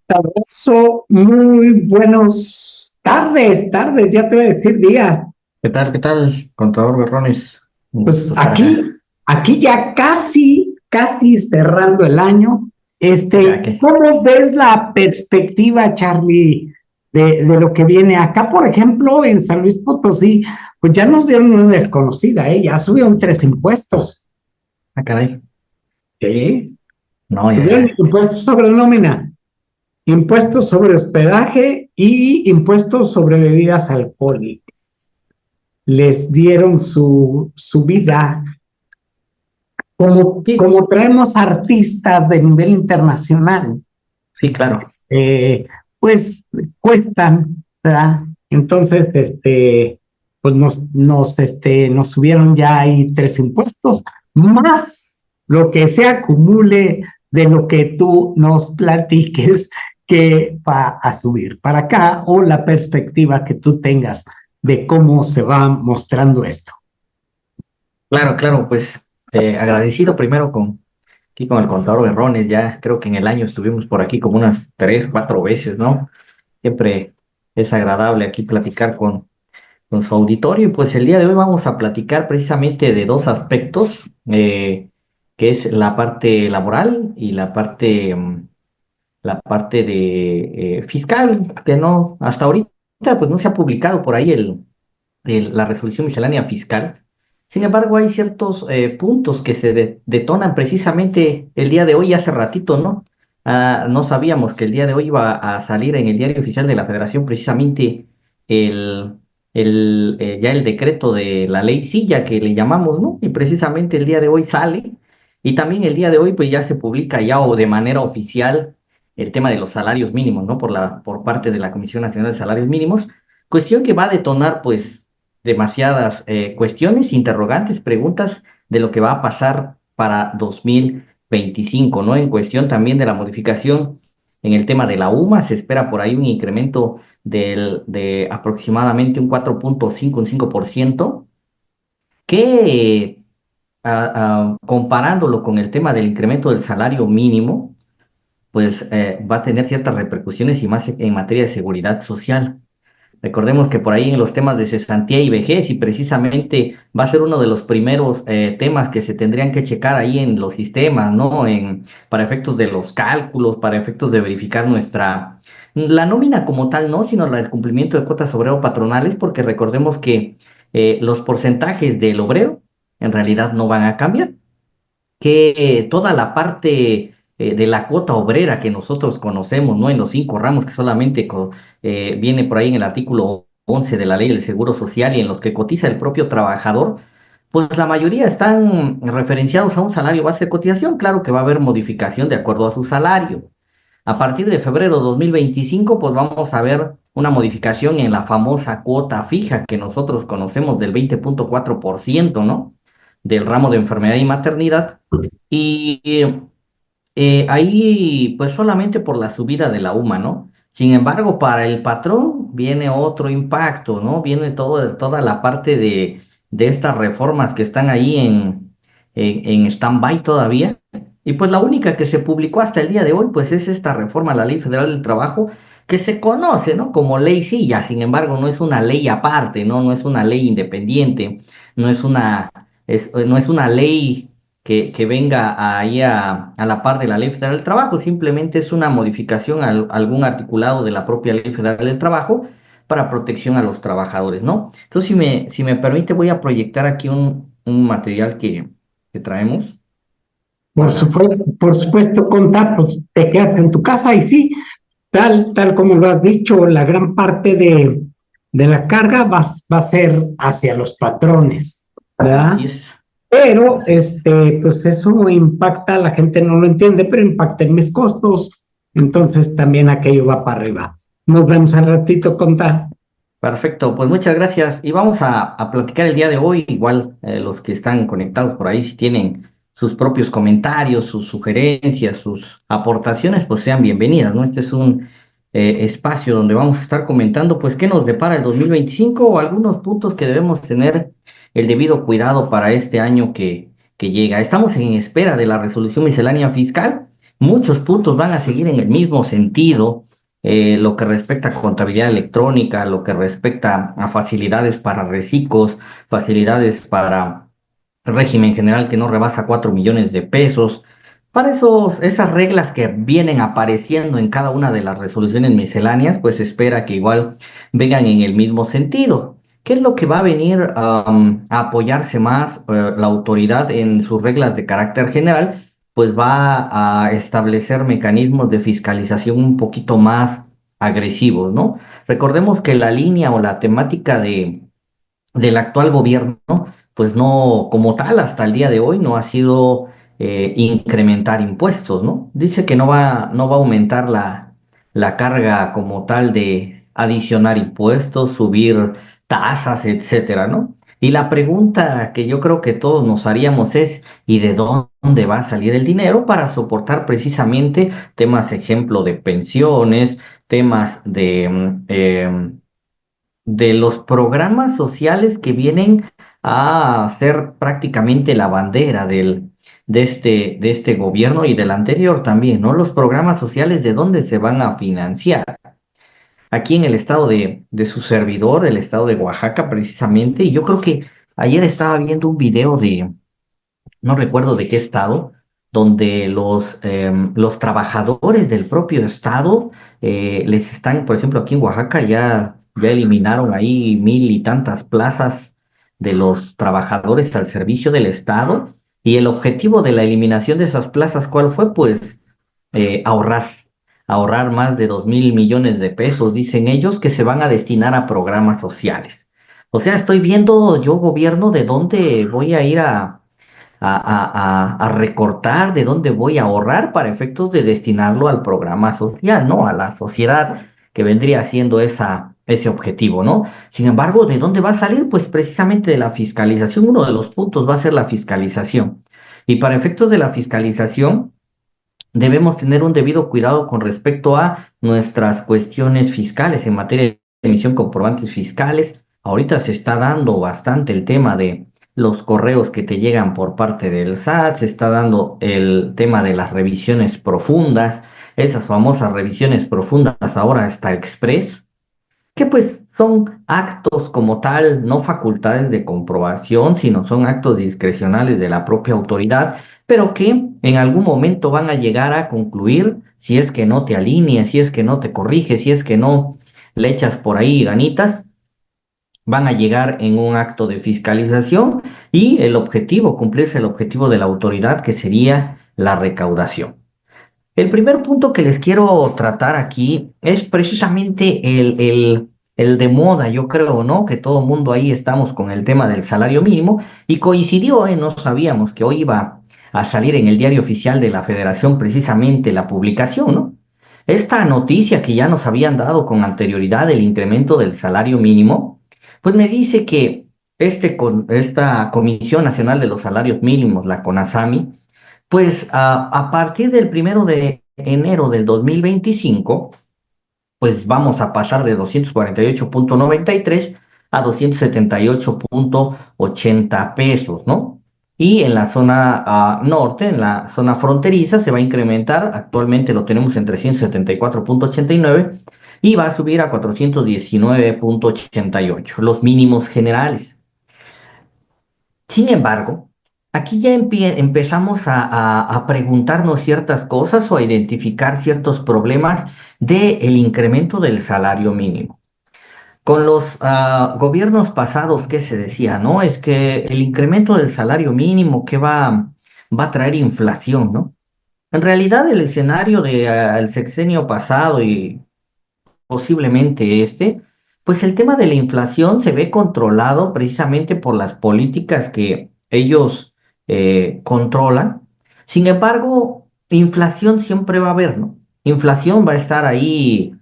Sabroso, muy buenos tardes, ya te voy a decir días. ¿Qué tal? ¿Qué tal, contador Berrones? Un Pues gusto estar acá. aquí ya casi cerrando el año. Ya que, ¿Cómo ves la perspectiva, Charlie, de lo que viene acá? Por ejemplo, en San Luis Potosí, pues ya nos dieron una desconocida, ¿eh? Ya subieron tres impuestos, caray. ¿sí? No, Subieron ya. impuestos sobre nómina, impuestos sobre hospedaje y impuestos sobre bebidas alcohólicas. Les dieron su vida. Sí, Como traemos artistas de nivel internacional, sí, claro. pues cuestan, ¿verdad? Entonces, pues nos subieron ya ahí tres impuestos, más lo que se acumule de lo que tú nos platiques que va a subir para acá o la perspectiva que tú tengas de cómo se va mostrando esto. Claro, claro, pues agradecido primero aquí con el contador Berrones. Ya creo que en el año estuvimos por aquí como unas 3, 4 veces, ¿no? Siempre es agradable aquí platicar con su auditorio. Y pues el día de hoy vamos a platicar precisamente de dos aspectos, que es la parte laboral y la parte de fiscal, que no, hasta ahorita pues no se ha publicado por ahí la resolución miscelánea fiscal. Sin embargo, hay ciertos puntos que se detonan precisamente el día de hoy, hace ratito, ¿no? No sabíamos que el día de hoy iba a salir en el Diario Oficial de la Federación precisamente el, ya el decreto de la ley Silla que le llamamos, ¿no? Y precisamente el día de hoy sale. Y también el día de hoy pues ya se publica ya o de manera oficial el tema de los salarios mínimos, ¿no? Por parte de la Comisión Nacional de Salarios Mínimos. Cuestión que va a detonar, pues, demasiadas cuestiones, interrogantes, preguntas de lo que va a pasar para 2025, ¿no? En cuestión también de la modificación en el tema de la UMA, se espera por ahí un incremento de aproximadamente un 4,5, un 5%, que comparándolo con el tema del incremento del salario mínimo, pues va a tener ciertas repercusiones y más en materia de seguridad social. Recordemos que por ahí en los temas de cesantía y vejez, y precisamente va a ser uno de los primeros temas que se tendrían que checar ahí en los sistemas, ¿no? Para efectos de los cálculos, para efectos de verificar la nómina como tal, ¿no? Sino el cumplimiento de cuotas obrero patronales, porque recordemos que los porcentajes del obrero en realidad no van a cambiar, que toda la parte de la cuota obrera que nosotros conocemos, ¿no? En los 5 ramos que solamente viene por ahí en el artículo 11 de la Ley del Seguro Social y en los que cotiza el propio trabajador, pues la mayoría están referenciados a un salario base de cotización. Claro que va a haber modificación de acuerdo a su salario. A partir de febrero 2025, pues vamos a ver una modificación en la famosa cuota fija que nosotros conocemos del 20,4%, ¿no? Del ramo de enfermedad y maternidad. Y ahí, pues solamente por la subida de la UMA, ¿no? Sin embargo, para el patrón viene otro impacto, ¿no? Viene toda la parte de estas reformas que están ahí en stand-by todavía. Y pues la única que se publicó hasta el día de hoy, pues es esta reforma a la Ley Federal del Trabajo, que se conoce, ¿no? Como ley silla. Sin embargo, no es una ley aparte, ¿no? No es una ley independiente, no es no es una ley que venga ahí a la par de la Ley Federal del Trabajo. Simplemente es una modificación a algún articulado de la propia Ley Federal del Trabajo para protección a los trabajadores, ¿no? Entonces, si me permite, voy a proyectar aquí un material que traemos para... Por supuesto, contar, pues te quedas en tu casa y sí, tal como lo has dicho, la gran parte de la carga va a ser hacia los patrones, ¿verdad? Así es, Pero, así es. pues eso impacta, la gente no lo entiende, pero impacta en mis costos, entonces también aquello va para arriba. Nos vemos al ratito, contar. Perfecto, pues muchas gracias. Y vamos a platicar el día de hoy. Igual los que están conectados por ahí, si tienen sus propios comentarios, sus sugerencias, sus aportaciones, pues sean bienvenidas, ¿no? Este es un espacio donde vamos a estar comentando, pues, qué nos depara el 2025 o algunos puntos que debemos tener el debido cuidado para este año que llega. Estamos en espera de la resolución miscelánea fiscal. muchos puntos van a seguir en el mismo sentido, lo que respecta a contabilidad electrónica, lo que respecta a facilidades para reciclos, facilidades para régimen general que no rebasa 4 millones de pesos. Para esas reglas que vienen apareciendo en cada una de las resoluciones misceláneas, pues se espera que igual vengan en el mismo sentido. ¿Qué es lo que va a venir a apoyarse más la autoridad en sus reglas de carácter general? Pues va a establecer mecanismos de fiscalización un poquito más agresivos, ¿no? Recordemos que la línea o la temática del actual gobierno, pues no, como tal, hasta el día de hoy no ha sido incrementar impuestos, ¿no? Dice que no va a aumentar la carga como tal de adicionar impuestos, subir tasas, etcétera, ¿no? Y la pregunta que yo creo que todos nos haríamos es, ¿y de dónde va a salir el dinero para soportar precisamente temas, ejemplo, de pensiones, temas de los programas sociales que vienen a ser prácticamente la bandera de este gobierno y del anterior también, ¿no? Los programas sociales, ¿de dónde se van a financiar? Aquí en el estado de su servidor, el estado de Oaxaca precisamente, y yo creo que ayer estaba viendo un video no recuerdo de qué estado, donde los trabajadores del propio estado les están, por ejemplo, aquí en Oaxaca ya eliminaron ahí 1,000 y tantas plazas de los trabajadores al servicio del estado, y el objetivo de la eliminación de esas plazas, ¿cuál fue? Pues ahorrar, ahorrar más de 2,000 millones de pesos, dicen ellos, que se van a destinar a programas sociales. O sea, estoy viendo yo, gobierno, de dónde voy a ir a recortar, de dónde voy a ahorrar para efectos de destinarlo al programa social, ¿no? A la sociedad que vendría siendo ese objetivo, ¿no? Sin embargo, ¿de dónde va a salir? Pues precisamente de la fiscalización. Uno de los puntos va a ser la fiscalización. Y para efectos de la fiscalización, debemos tener un debido cuidado con respecto a nuestras cuestiones fiscales en materia de emisión de comprobantes fiscales. Ahorita se está dando bastante el tema de los correos que te llegan por parte del SAT, se está dando el tema de las revisiones profundas, esas famosas revisiones profundas ahora hasta express, que pues son actos como tal, no facultades de comprobación, sino son actos discrecionales de la propia autoridad, pero que en algún momento van a llegar a concluir si es que no te alineas, si es que no te corriges, si es que no le echas por ahí ganitas, van a llegar en un acto de fiscalización y el objetivo, cumplirse el objetivo de la autoridad, que sería la recaudación. El primer punto que les quiero tratar aquí es precisamente el de moda, yo creo, ¿no? Que todo el mundo ahí estamos con el tema del salario mínimo y coincidió, ¿eh? No sabíamos que hoy iba a salir en el diario oficial de la Federación precisamente la publicación, ¿no? Esta noticia que ya nos habían dado con anterioridad del incremento del salario mínimo, pues me dice que esta Comisión Nacional de los Salarios Mínimos, la CONASAMI, pues a partir del 1 de enero del 2025, pues vamos a pasar de 248,93 a 278,80 pesos, ¿no? Y en la zona norte, en la zona fronteriza, se va a incrementar, actualmente lo tenemos en 374,89 y va a subir a 419,88, los mínimos generales. Sin embargo, aquí ya empezamos a preguntarnos ciertas cosas o a identificar ciertos problemas del incremento del salario mínimo. Con los gobiernos pasados, ¿qué se decía? ¿No? Es que el incremento del salario mínimo que va a traer inflación, ¿no? En realidad, el escenario del sexenio pasado y posiblemente pues el tema de la inflación se ve controlado precisamente por las políticas que ellos controlan. Sin embargo, inflación siempre va a haber, ¿no? Inflación va a estar ahí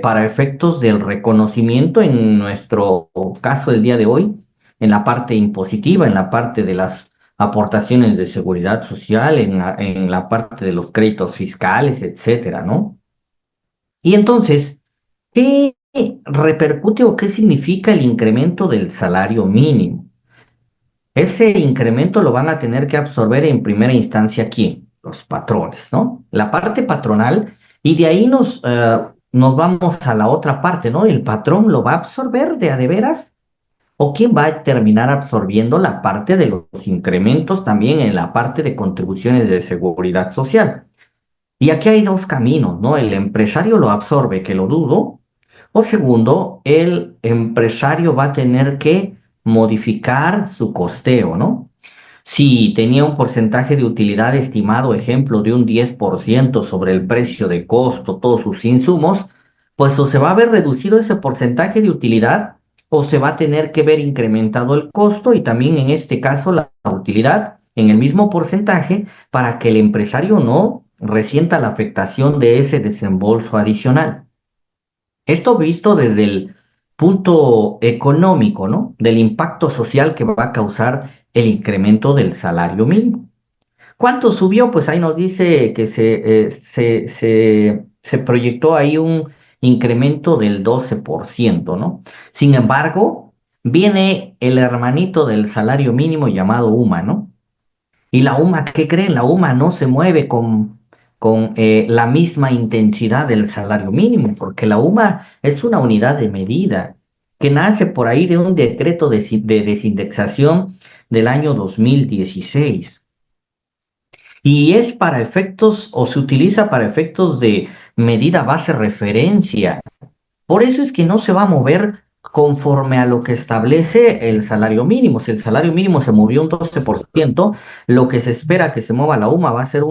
para efectos del reconocimiento en nuestro caso el día de hoy, en la parte impositiva, en la parte de las aportaciones de seguridad social, en la parte de los créditos fiscales, etcétera, ¿no? Y entonces, ¿qué repercute o qué significa el incremento del salario mínimo? Ese incremento lo van a tener que absorber en primera instancia, ¿quién? los patrones, ¿no? La parte patronal, y de ahí nos vamos a la otra parte, ¿no? ¿El patrón lo va a absorber de a de veras? ¿O quién va a terminar absorbiendo la parte de los incrementos también en la parte de contribuciones de seguridad social? Y aquí hay dos caminos, ¿no? El empresario lo absorbe, que lo dudo, o segundo, el empresario va a tener que modificar su costeo, ¿no? Si tenía un porcentaje de utilidad estimado, ejemplo, de un 10% sobre el precio de costo, todos sus insumos, pues o se va a ver reducido ese porcentaje de utilidad o se va a tener que ver incrementado el costo y también en este caso la utilidad en el mismo porcentaje para que el empresario no resienta la afectación de ese desembolso adicional. Esto visto desde el punto económico, ¿no? Del impacto social que va a causar el incremento del salario mínimo. ¿Cuánto subió? Pues ahí nos dice que se proyectó ahí un incremento del 12%, ¿no? Sin embargo, viene el hermanito del salario mínimo llamado UMA, ¿no? Y la UMA, ¿qué creen? La UMA no se mueve con la misma intensidad del salario mínimo, porque la UMA es una unidad de medida que nace por ahí de un decreto de desindexación del año 2016. Y es para efectos, o se utiliza para efectos de medida base referencia. Por eso es que no se va a mover conforme a lo que establece el salario mínimo. Si el salario mínimo se movió un 12%, lo que se espera que se mueva la UMA va a ser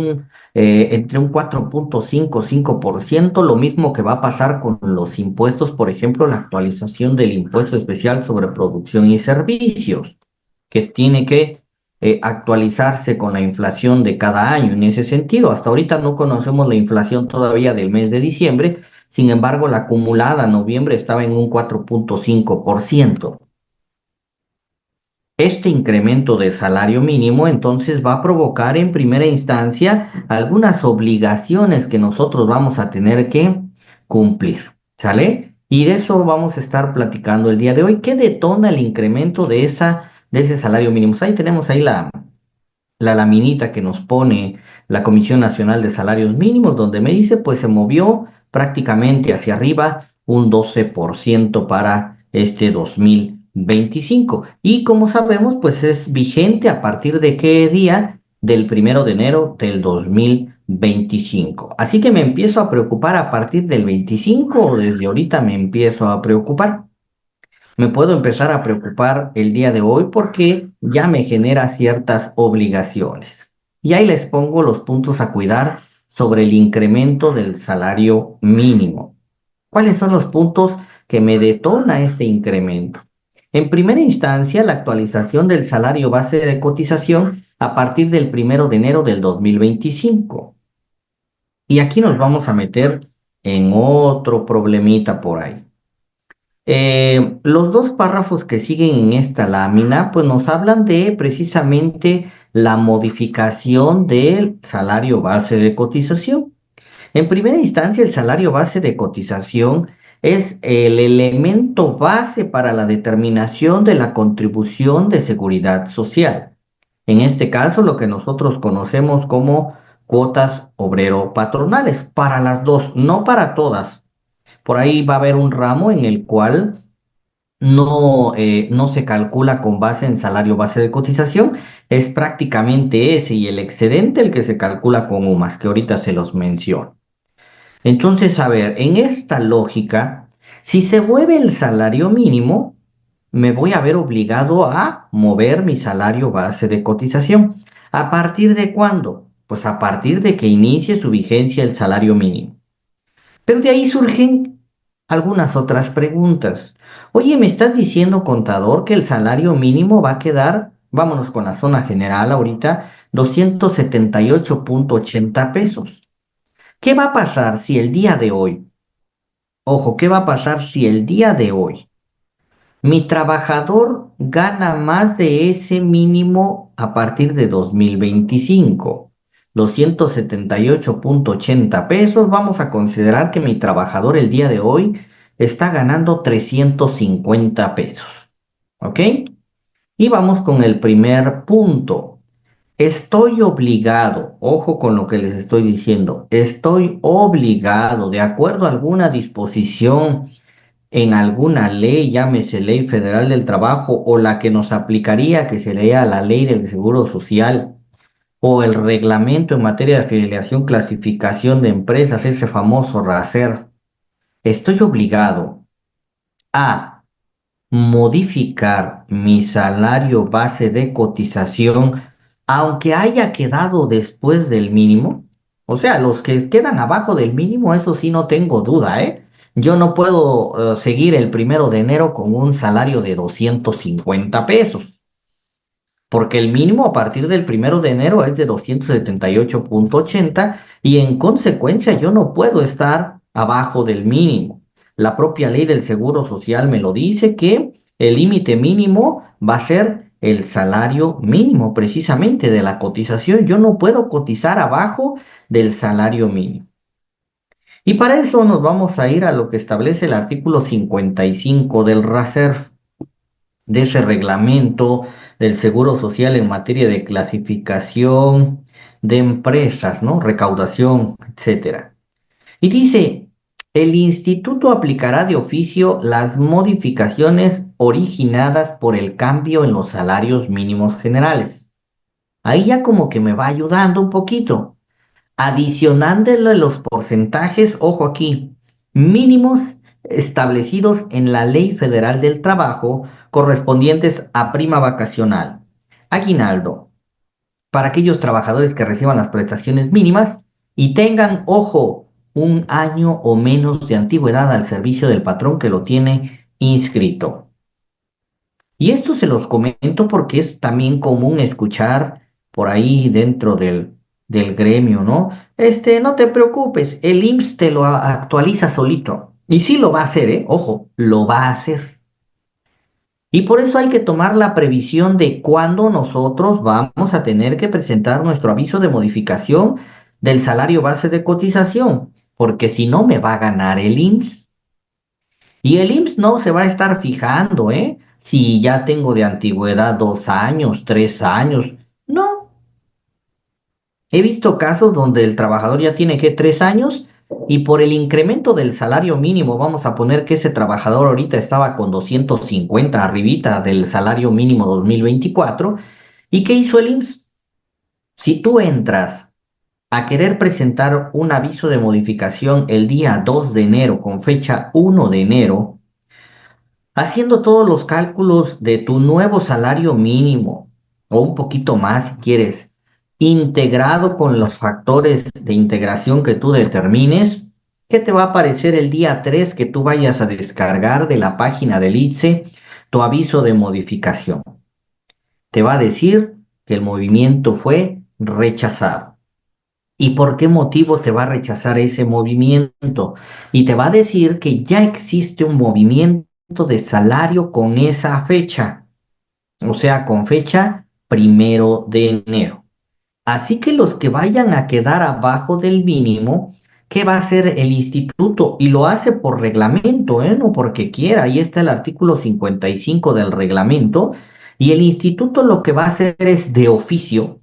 entre un 4,5% lo mismo que va a pasar con los impuestos, por ejemplo, la actualización del impuesto especial sobre producción y servicios, que tiene que actualizarse con la inflación de cada año. En ese sentido, hasta ahorita no conocemos la inflación todavía del mes de diciembre. Sin embargo, la acumulada en noviembre estaba en un 4,5%. Este incremento del salario mínimo entonces va a provocar en primera instancia algunas obligaciones que nosotros vamos a tener que cumplir, ¿sale? Y de eso vamos a estar platicando el día de hoy. ¿Qué detona el incremento de ese salario mínimo? Ahí tenemos ahí la laminita que nos pone la Comisión Nacional de Salarios Mínimos, donde me dice, pues se movió prácticamente hacia arriba un 12% para este 2025. Y como sabemos, pues es vigente a partir de qué día, del 1 de enero del 2025. Así que me empiezo a preocupar a partir del 25 o desde ahorita me empiezo a preocupar. Me puedo empezar a preocupar el día de hoy porque ya me genera ciertas obligaciones. Y ahí les pongo los puntos a cuidar sobre el incremento del salario mínimo. ¿Cuáles son los puntos que me detona este incremento? En primera instancia, la actualización del salario base de cotización a partir del 1 de enero del 2025. Y aquí nos vamos a meter en otro problemita por ahí. Los dos párrafos que siguen en esta lámina, pues nos hablan de precisamente la modificación del salario base de cotización. En primera instancia, el salario base de cotización es el elemento base para la determinación de la contribución de seguridad social. En este caso, lo que nosotros conocemos como cuotas obrero-patronales, para las dos, no para todas. Por ahí va a haber un ramo en el cual no se calcula con base en salario base de cotización, es prácticamente ese y el excedente el que se calcula con UMAS, que ahorita se los menciono. Entonces, a ver, en esta lógica, si se mueve el salario mínimo, me voy a ver obligado a mover mi salario base de cotización. ¿A partir de cuándo? Pues a partir de que inicie su vigencia el salario mínimo. Pero de ahí surgen algunas otras preguntas. Oye, ¿me estás diciendo, contador, que el salario mínimo va a quedar, vámonos con la zona general ahorita, 278,80 pesos? ¿Qué va a pasar si el día de hoy, ojo, qué va a pasar si el día de hoy mi trabajador gana más de ese mínimo a partir de 2025? 278,80 pesos. Vamos a considerar que mi trabajador el día de hoy está ganando 350 pesos. ¿Ok? Y vamos con el primer punto. Estoy obligado, ojo con lo que les estoy diciendo, estoy obligado, de acuerdo a alguna disposición en alguna ley, llámese Ley Federal del Trabajo o la que nos aplicaría, que sería la Ley del Seguro Social o el reglamento en materia de afiliación, clasificación de empresas, ese famoso RACER, estoy obligado a modificar mi salario base de cotización, aunque haya quedado después del mínimo. O sea, los que quedan abajo del mínimo, eso sí no tengo duda, ¿eh? Yo no puedo seguir el 1 de enero con un salario de 250 pesos, porque el mínimo a partir del 1 de enero es de 278,80 y en consecuencia yo no puedo estar abajo del mínimo. La propia ley del Seguro Social me lo dice que el límite mínimo va a ser el salario mínimo precisamente de la cotización. Yo no puedo cotizar abajo del salario mínimo. Y para eso nos vamos a ir a lo que establece el artículo 55 del RACER, de ese reglamento del Seguro Social en materia de clasificación de empresas, ¿no? Recaudación, etcétera. Y dice, el instituto aplicará de oficio las modificaciones originadas por el cambio en los salarios mínimos generales. Ahí ya como que me va ayudando un poquito. Adicionándole los porcentajes, ojo aquí, mínimos establecidos en la Ley Federal del Trabajo correspondientes a prima vacacional, aguinaldo, para aquellos trabajadores que reciban las prestaciones mínimas y tengan, ojo, un año o menos de antigüedad al servicio del patrón que lo tiene inscrito. Y esto se los comento porque es también común escuchar por ahí dentro del gremio, ¿no? No te preocupes, el IMSS te lo actualiza solito. Y sí lo va a hacer, ¿eh? Ojo, lo va a hacer. Y por eso hay que tomar la previsión de cuándo nosotros vamos a tener que presentar nuestro aviso de modificación del salario base de cotización, porque si no me va a ganar el IMSS. Y el IMSS no se va a estar fijando, ¿eh? Si ya tengo de antigüedad 2 años, 3 años. No, he visto casos donde el trabajador ya tiene que 3 años y por el incremento del salario mínimo, vamos a poner que ese trabajador ahorita estaba con 250 arribita del salario mínimo 2024. ¿Y qué hizo el IMSS? Si tú entras a querer presentar un aviso de modificación el día 2 de enero con fecha 1 de enero, haciendo todos los cálculos de tu nuevo salario mínimo, o un poquito más si quieres, integrado con los factores de integración que tú determines, ¿qué te va a aparecer el día 3 que tú vayas a descargar de la página del ITSE tu aviso de modificación? Te va a decir que el movimiento fue rechazado. ¿Y por qué motivo te va a rechazar ese movimiento? Y te va a decir que ya existe un movimiento de salario con esa fecha, o sea, con fecha 1 de enero. Así que los que vayan a quedar abajo del mínimo, ¿qué va a hacer el instituto? Y lo hace por reglamento, ¿eh? No porque quiera. Ahí está el artículo 55 del reglamento. Y el instituto lo que va a hacer es de oficio,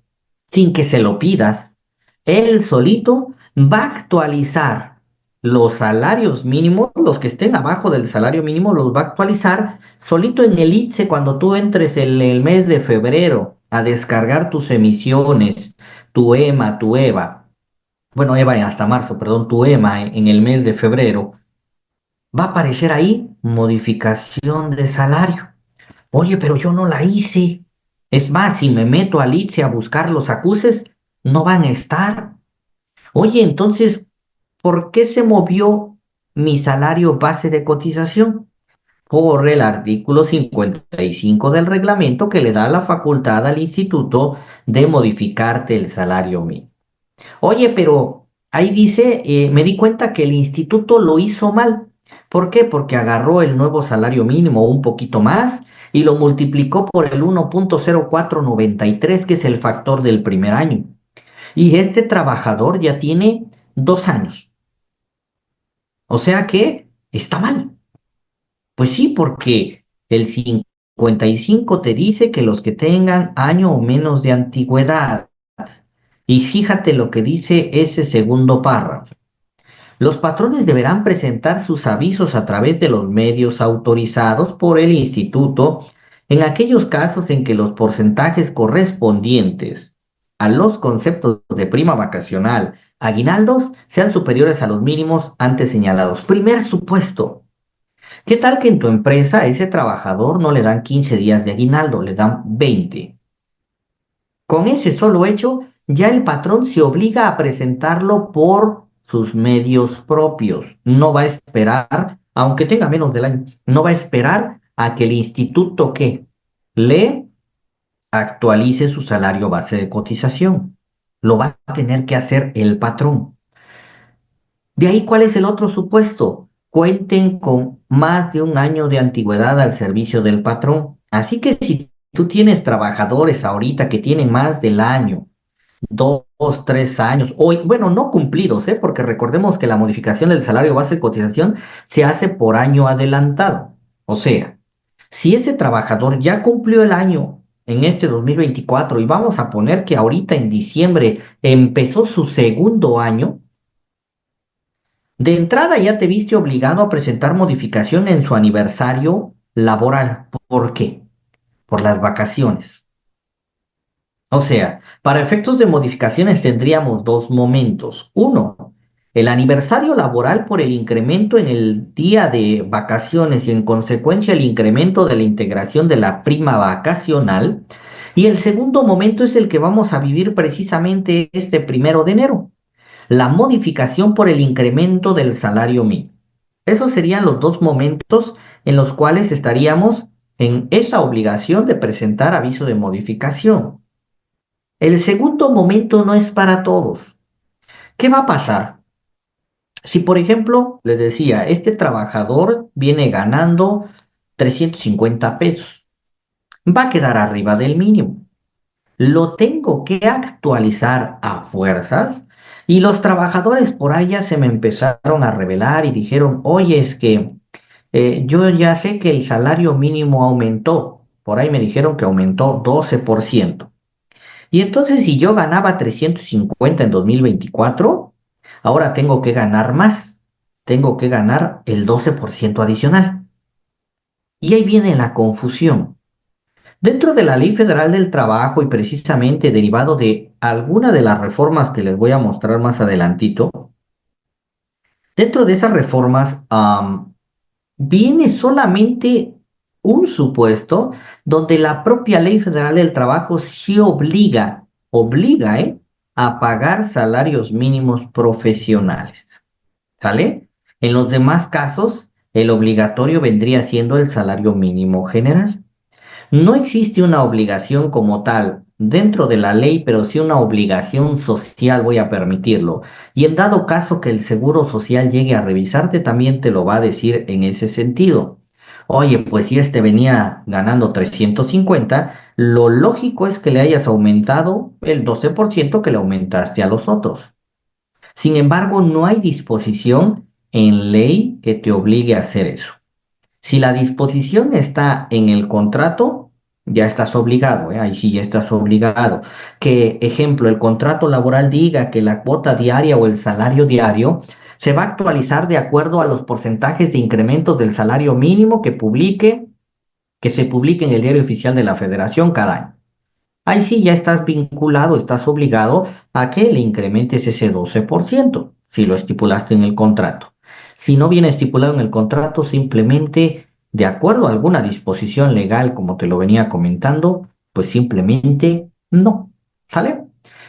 sin que se lo pidas, él solito va a actualizar los salarios mínimos, los que estén abajo del salario mínimo, los va a actualizar solito en el ITSE cuando tú entres en el mes de febrero a descargar tus emisiones, tu EMA, tu EVA. Bueno, EVA hasta marzo, perdón, tu EMA en el mes de febrero. Va a aparecer ahí modificación de salario. Oye, pero yo no la hice. Es más, si me meto al ITSE a buscar los acuses, no van a estar. Oye, entonces, ¿por qué se movió mi salario base de cotización? Por el artículo 55 del reglamento que le da la facultad al instituto de modificarte el salario mínimo. Oye, pero ahí dice, me di cuenta que el instituto lo hizo mal. ¿Por qué? Porque agarró el nuevo salario mínimo un poquito más y lo multiplicó por el 1,0493, que es el factor del primer año. Y este trabajador ya tiene 2 años. O sea que está mal. Pues sí, porque el 55 te dice que los que tengan año o menos de antigüedad. Y fíjate lo que dice ese segundo párrafo. Los patrones deberán presentar sus avisos a través de los medios autorizados por el instituto en aquellos casos en que los porcentajes correspondientes a los conceptos de prima vacacional, aguinaldos, sean superiores a los mínimos antes señalados. Primer supuesto. ¿Qué tal que en tu empresa a ese trabajador no le dan 15 días de aguinaldo, le dan 20? Con ese solo hecho, ya el patrón se obliga a presentarlo por sus medios propios. No va a esperar, aunque tenga menos del año, no va a esperar a que el instituto que le actualice su salario base de cotización. Lo va a tener que hacer el patrón. De ahí, ¿cuál es el otro supuesto? Cuenten con más de un año de antigüedad al servicio del patrón. Así que si tú tienes trabajadores ahorita que tienen más del año, 2, 3 años, o bueno, no cumplidos, ¿eh? Porque recordemos que la modificación del salario base de cotización se hace por año adelantado. O sea, si ese trabajador ya cumplió el año en este 2024 y vamos a poner que ahorita en diciembre empezó su segundo año, de entrada ya te viste obligado a presentar modificación en su aniversario laboral. ¿Por qué? Por las vacaciones. O sea, para efectos de modificaciones tendríamos dos momentos. Uno, el aniversario laboral por el incremento en el día de vacaciones y en consecuencia el incremento de la integración de la prima vacacional. Y el segundo momento es el que vamos a vivir precisamente este 1 de enero, la modificación por el incremento del salario mínimo. Esos serían los dos momentos en los cuales estaríamos en esa obligación de presentar aviso de modificación. El segundo momento no es para todos. ¿Qué va a pasar? Si, por ejemplo, les decía, este trabajador viene ganando 350 pesos, va a quedar arriba del mínimo. Lo tengo que actualizar a fuerzas y los trabajadores por allá se me empezaron a rebelar y dijeron, oye, es que yo ya sé que el salario mínimo aumentó. Por ahí me dijeron que aumentó 12%. Y entonces si yo ganaba 350 en 2024, ahora tengo que ganar más. Tengo que ganar el 12% adicional. Y ahí viene la confusión. Dentro de la Ley Federal del Trabajo y precisamente derivado de alguna de las reformas que les voy a mostrar más adelantito, dentro de esas reformas viene solamente un supuesto donde la propia Ley Federal del Trabajo sí obliga, a pagar salarios mínimos profesionales. ¿Sale? En los demás casos, el obligatorio vendría siendo el salario mínimo general. No existe una obligación como tal dentro de la ley, pero sí una obligación social, voy a permitirlo. Y en dado caso que el Seguro Social llegue a revisarte, también te lo va a decir en ese sentido. Oye, pues si este venía ganando 350, lo lógico es que le hayas aumentado el 12% que le aumentaste a los otros. Sin embargo, no hay disposición en ley que te obligue a hacer eso. Si la disposición está en el contrato, ya estás obligado, ¿eh? Ahí sí ya estás obligado. Que, ejemplo, el contrato laboral diga que la cuota diaria o el salario diario se va a actualizar de acuerdo a los porcentajes de incrementos del salario mínimo que se publique en el Diario Oficial de la Federación cada año. Ahí sí ya estás vinculado, estás obligado a que le incrementes ese 12%, si lo estipulaste en el contrato. Si no viene estipulado en el contrato, simplemente de acuerdo a alguna disposición legal, como te lo venía comentando, pues simplemente no. ¿Sale?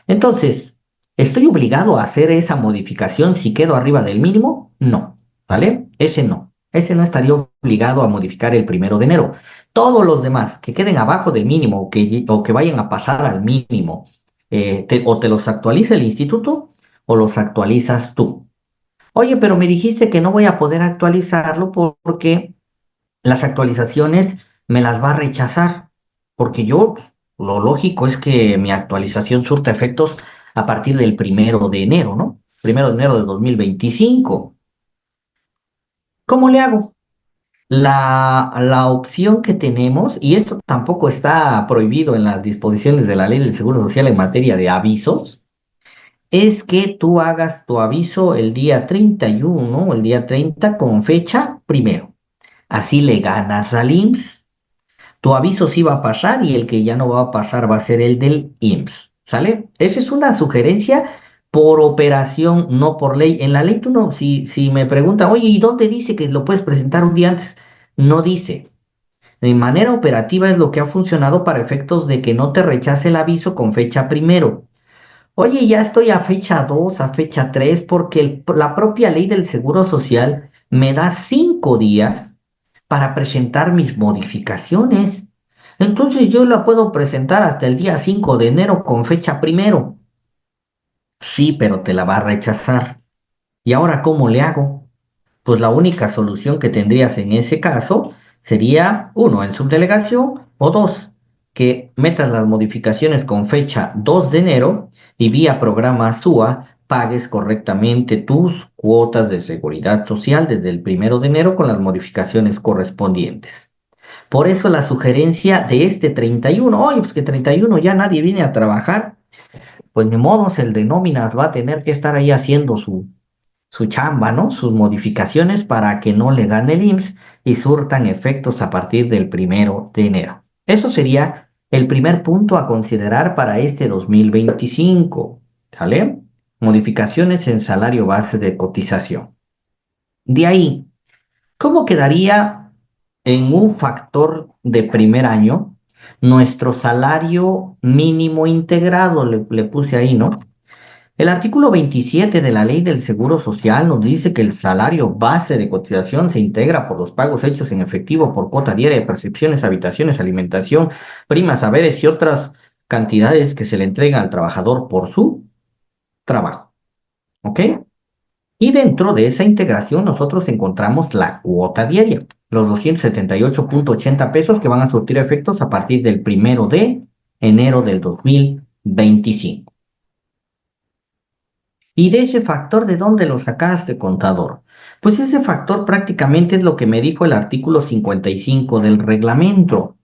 Entonces, ¿estoy obligado a hacer esa modificación si quedo arriba del mínimo? No. ¿Vale? Ese no. Ese no estaría obligado a modificar el 1 de enero. Todos los demás que queden abajo del mínimo o que vayan a pasar al mínimo, o te los actualiza el instituto o los actualizas tú. Oye, pero me dijiste que no voy a poder actualizarlo porque las actualizaciones me las va a rechazar. Porque yo, lo lógico es que mi actualización surta efectos a partir del 1 de enero, ¿no? 1 de enero de 2025. ¿Cómo le hago? La opción que tenemos, y esto tampoco está prohibido en las disposiciones de la ley del Seguro Social en materia de avisos, es que tú hagas tu aviso el día 31 o el día 30 con fecha primero. Así le ganas al IMSS. Tu aviso sí va a pasar y el que ya no va a pasar va a ser el del IMSS. ¿Sale? Esa es una sugerencia por operación, no por ley. En la ley tú no, si me preguntan, oye, ¿y dónde dice que lo puedes presentar un día antes? No dice. De manera operativa es lo que ha funcionado para efectos de que no te rechace el aviso con fecha primero. Oye, ya estoy a fecha 2, a fecha 3, porque la propia ley del Seguro Social me da 5 días para presentar mis modificaciones. Entonces yo la puedo presentar hasta el día 5 de enero con fecha primero. Sí, pero te la va a rechazar. ¿Y ahora cómo le hago? Pues la única solución que tendrías en ese caso sería, uno, en subdelegación, o dos, que metas las modificaciones con fecha 2 de enero y vía programa SUA pagues correctamente tus cuotas de seguridad social desde el 1 de enero con las modificaciones correspondientes. Por eso la sugerencia de este 31, oye, pues que 31 ya nadie viene a trabajar, pues ni modo, el de nóminas va a tener que estar ahí haciendo su chamba, ¿no? Sus modificaciones para que no le gane el IMSS y surtan efectos a partir del 1 de enero. Eso sería el primer punto a considerar para este 2025, ¿sale? Modificaciones en salario base de cotización. De ahí, ¿cómo quedaría en un factor de primer año nuestro salario mínimo integrado? Le puse ahí, ¿no? El artículo 27 de la Ley del Seguro Social nos dice que el salario base de cotización se integra por los pagos hechos en efectivo por cuota diaria de percepciones, habitaciones, alimentación, primas, haberes y otras cantidades que se le entregan al trabajador por su trabajo. ¿Ok? Y dentro de esa integración nosotros encontramos la cuota diaria, los 278,80 pesos que van a surtir efectos a partir del 1 de enero del 2025. ¿Y de ese factor de dónde lo sacaste, contador? Pues ese factor prácticamente es lo que me dijo el artículo 55 del reglamento.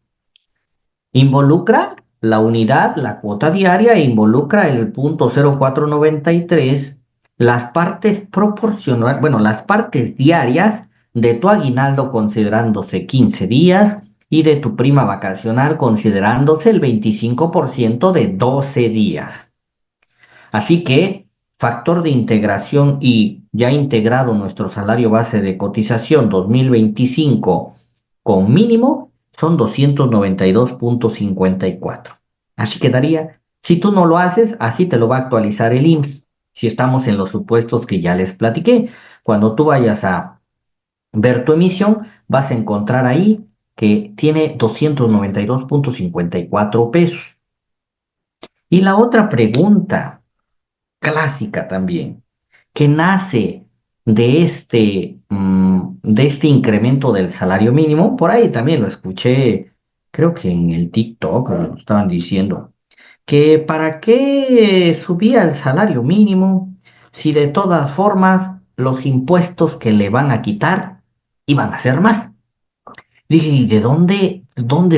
Involucra la unidad, la cuota diaria, e involucra el punto 0493, las partes proporcionales, bueno, las partes diarias de tu aguinaldo considerándose 15 días y de tu prima vacacional considerándose el 25% de 12 días. Así que factor de integración y ya integrado nuestro salario base de cotización 2025 con mínimo son 292,54. Así quedaría. Si tú no lo haces, así te lo va a actualizar el IMSS. Si estamos en los supuestos que ya les platiqué, cuando tú vayas a ver tu emisión, vas a encontrar ahí que tiene 292,54 pesos. Y la otra pregunta clásica también, que nace de este incremento del salario mínimo. Por ahí también lo escuché, creo que en el TikTok lo estaban diciendo, que para qué subía el salario mínimo si de todas formas los impuestos que le van a quitar iban a ser más. Dije, ¿y de dónde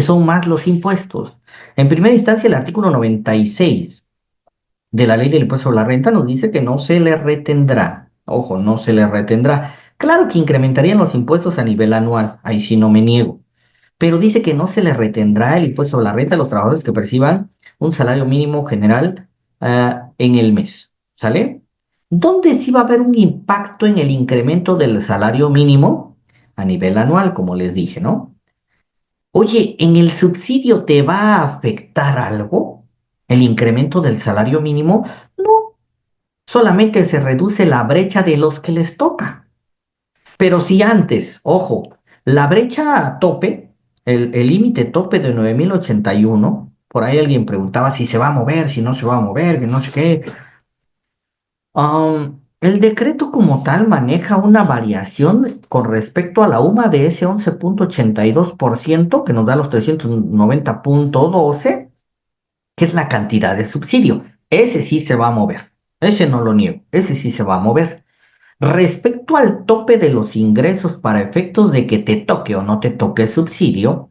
son más los impuestos? En primera instancia, el artículo 96 de la ley del impuesto sobre la renta nos dice que no se le retendrá. Ojo, no se le retendrá. Claro que incrementarían los impuestos a nivel anual, ahí sí no me niego, pero dice que no se le retendrá el impuesto sobre la renta a los trabajadores que perciban un salario mínimo general en el mes. ¿Sale? ¿Dónde sí va a haber un impacto en el incremento del salario mínimo? A nivel anual, como les dije, ¿no? Oye, ¿en el subsidio te va a afectar algo? ¿El incremento del salario mínimo? No, solamente se reduce la brecha de los que les toca. Pero si antes, ojo, la brecha a tope, el límite tope de 9,081, por ahí alguien preguntaba si se va a mover, si no se va a mover, que no sé qué. El decreto como tal maneja una variación con respecto a la UMA de ese 11,82% que nos da los 390,12, que es la cantidad de subsidio. Ese sí se va a mover. Ese no lo niego. Ese sí se va a mover. Respecto al tope de los ingresos para efectos de que te toque o no te toque subsidio,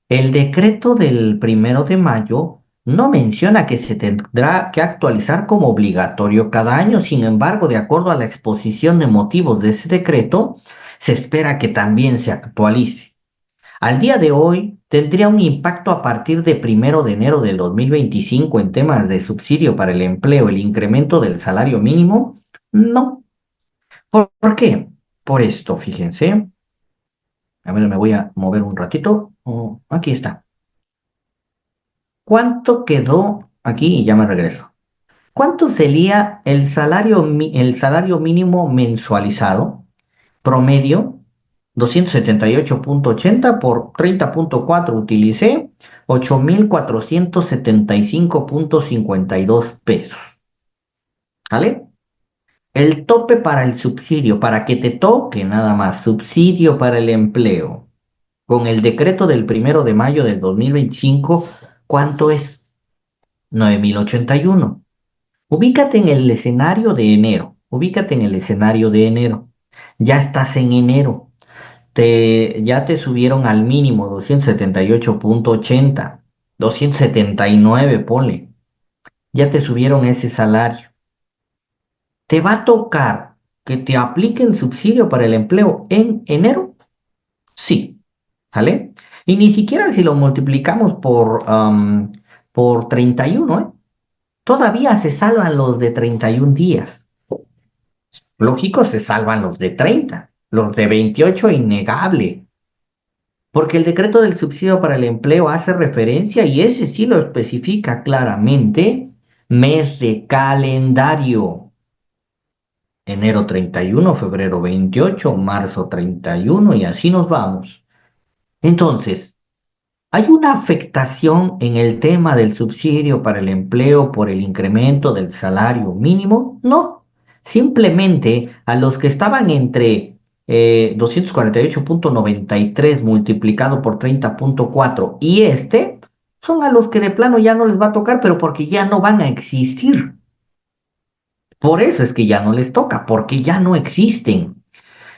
el decreto del 1 de mayo no menciona que se tendrá que actualizar como obligatorio cada año. Sin embargo, de acuerdo a la exposición de motivos de ese decreto, se espera que también se actualice. Al día de hoy, ¿tendría un impacto a partir de 1 de enero del 2025 en temas de subsidio para el empleo, el incremento del salario mínimo? No. ¿Por qué? Por esto, fíjense. A ver, me voy a mover un ratito. Oh, aquí está. ¿Cuánto quedó aquí? Y ya me regreso. ¿Cuánto sería el salario mínimo mensualizado promedio? 278,80 por 30,4 utilicé 8,475,52 pesos. ¿Vale? El tope para el subsidio, para que te toque nada más, subsidio para el empleo, con el decreto del 1 de mayo del 2025, ¿cuánto es? 9,081. Ubícate en el escenario de enero, ubícate en el escenario de enero. Ya estás en enero, ya te subieron al mínimo 278,80, 279, ponle, ya te subieron ese salario. ¿Te va a tocar que te apliquen subsidio para el empleo en enero? Sí, ¿vale? Y ni siquiera si lo multiplicamos por 31, ¿eh? Todavía se salvan los de 31 días. Lógico, se salvan los de 30, los de 28 innegable, porque el decreto del subsidio para el empleo hace referencia, y ese sí lo especifica claramente, mes de calendario. Enero 31, febrero 28, marzo 31 y así nos vamos. Entonces, ¿hay una afectación en el tema del subsidio para el empleo por el incremento del salario mínimo? No. Simplemente a los que estaban entre 248,93 multiplicado por 30,4 y este, son a los que de plano ya no les va a tocar, pero porque ya no van a existir. Por eso es que ya no les toca, porque ya no existen.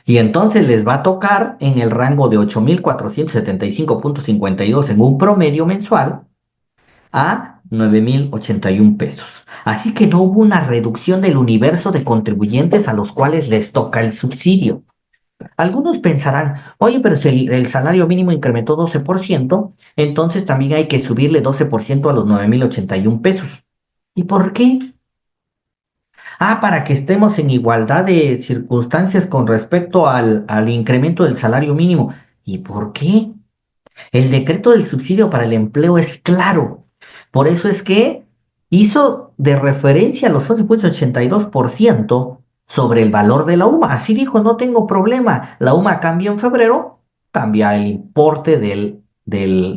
Y entonces les va a tocar en el rango de 8,475,52 en un promedio mensual a 9,081 pesos. Así que no hubo una reducción del universo de contribuyentes a los cuales les toca el subsidio. Algunos pensarán, oye, pero si el salario mínimo incrementó 12%, entonces también hay que subirle 12% a los 9,081 pesos. ¿Y por qué? Para que estemos en igualdad de circunstancias con respecto al incremento del salario mínimo. ¿Y por qué? El decreto del subsidio para el empleo es claro. Por eso es que hizo de referencia a los 11,82% sobre el valor de la UMA. Así dijo, no tengo problema. La UMA cambia en febrero, cambia el importe del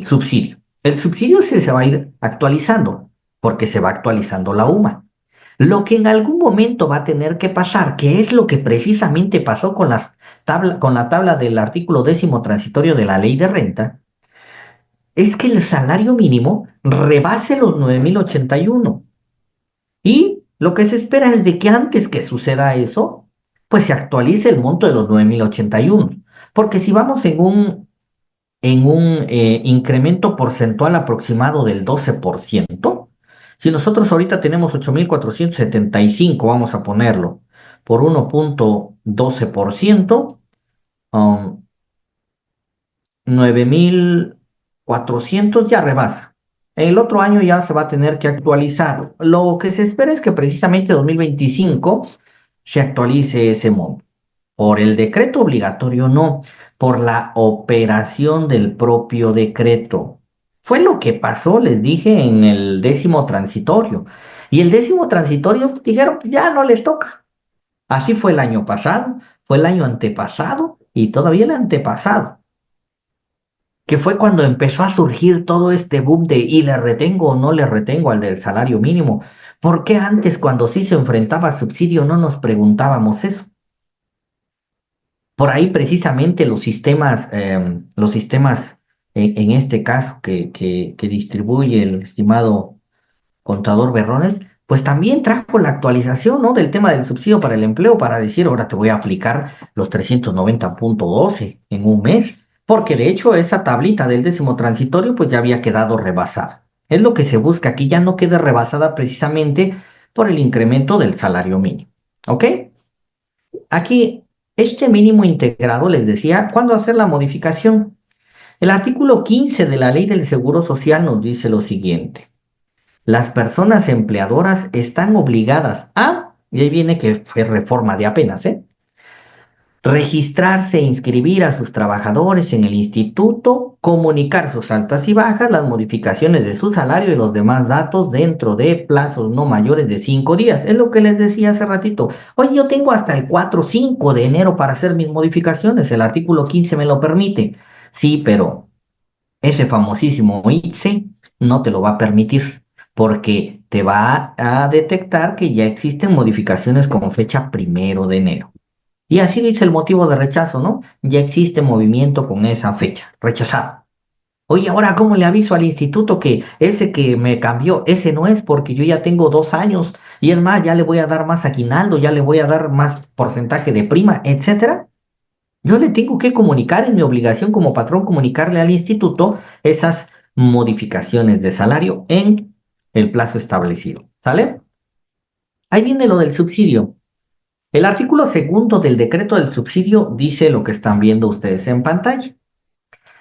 subsidio. El subsidio se va a ir actualizando porque se va actualizando la UMA. Lo que en algún momento va a tener que pasar, que es lo que precisamente pasó con la tabla del artículo 10º transitorio de la ley de renta, es que el salario mínimo rebase los 9,081. Y lo que se espera es de que antes que suceda eso, pues se actualice el monto de los 9,081. Porque si vamos en un incremento porcentual aproximado del 12%, si nosotros ahorita tenemos 8,475, vamos a ponerlo, por 1,12%, 9,400 ya rebasa. El otro año ya se va a tener que actualizar. Lo que se espera es que precisamente 2025 se actualice ese monto. Por el decreto obligatorio no, por la operación del propio decreto. Fue lo que pasó, les dije, en el 10º transitorio. Y el 10º transitorio dijeron, pues ya no les toca. Así fue el año pasado, fue el año antepasado y todavía el antepasado, que fue cuando empezó a surgir todo este boom de ¿y le retengo o no le retengo al del salario mínimo? ¿Por qué antes, cuando sí se enfrentaba a subsidio, no nos preguntábamos eso? Por ahí precisamente los sistemas en este caso que distribuye el estimado contador Berrones, pues también trajo la actualización, ¿no? Del tema del subsidio para el empleo para decir, ahora te voy a aplicar los 390.12 en un mes, porque de hecho esa tablita del décimo transitorio pues ya había quedado rebasada. Es lo que se busca, que ya no quede rebasada precisamente por el incremento del salario mínimo. ¿Ok? Aquí, este mínimo integrado les decía, ¿cuándo hacer la modificación? El artículo 15 de la Ley del Seguro Social nos dice lo siguiente. Las personas empleadoras están obligadas a, y ahí viene que fue reforma de apenas, registrarse e inscribir a sus trabajadores en el instituto, comunicar sus altas y bajas, las modificaciones de su salario y los demás datos dentro de plazos no mayores de 5 días. Es lo que les decía hace ratito. Oye, yo tengo hasta el 4 o 5 de enero para hacer mis modificaciones. El artículo 15 me lo permite. Sí, pero ese famosísimo ITSE no te lo va a permitir porque te va a detectar que ya existen modificaciones con fecha 1 de enero. Y así dice el motivo de rechazo, ¿no? Ya existe movimiento con esa fecha, rechazado. Oye, ahora, ¿cómo le aviso al instituto que ese que me cambió, ese no es porque yo ya tengo 2 años y es más, ya le voy a dar más aguinaldo, ya le voy a dar más porcentaje de prima, etcétera? Yo le tengo que comunicar, es mi obligación como patrón comunicarle al instituto esas modificaciones de salario en el plazo establecido. ¿Sale? Ahí viene lo del subsidio. El artículo segundo del decreto del subsidio dice lo que están viendo ustedes en pantalla.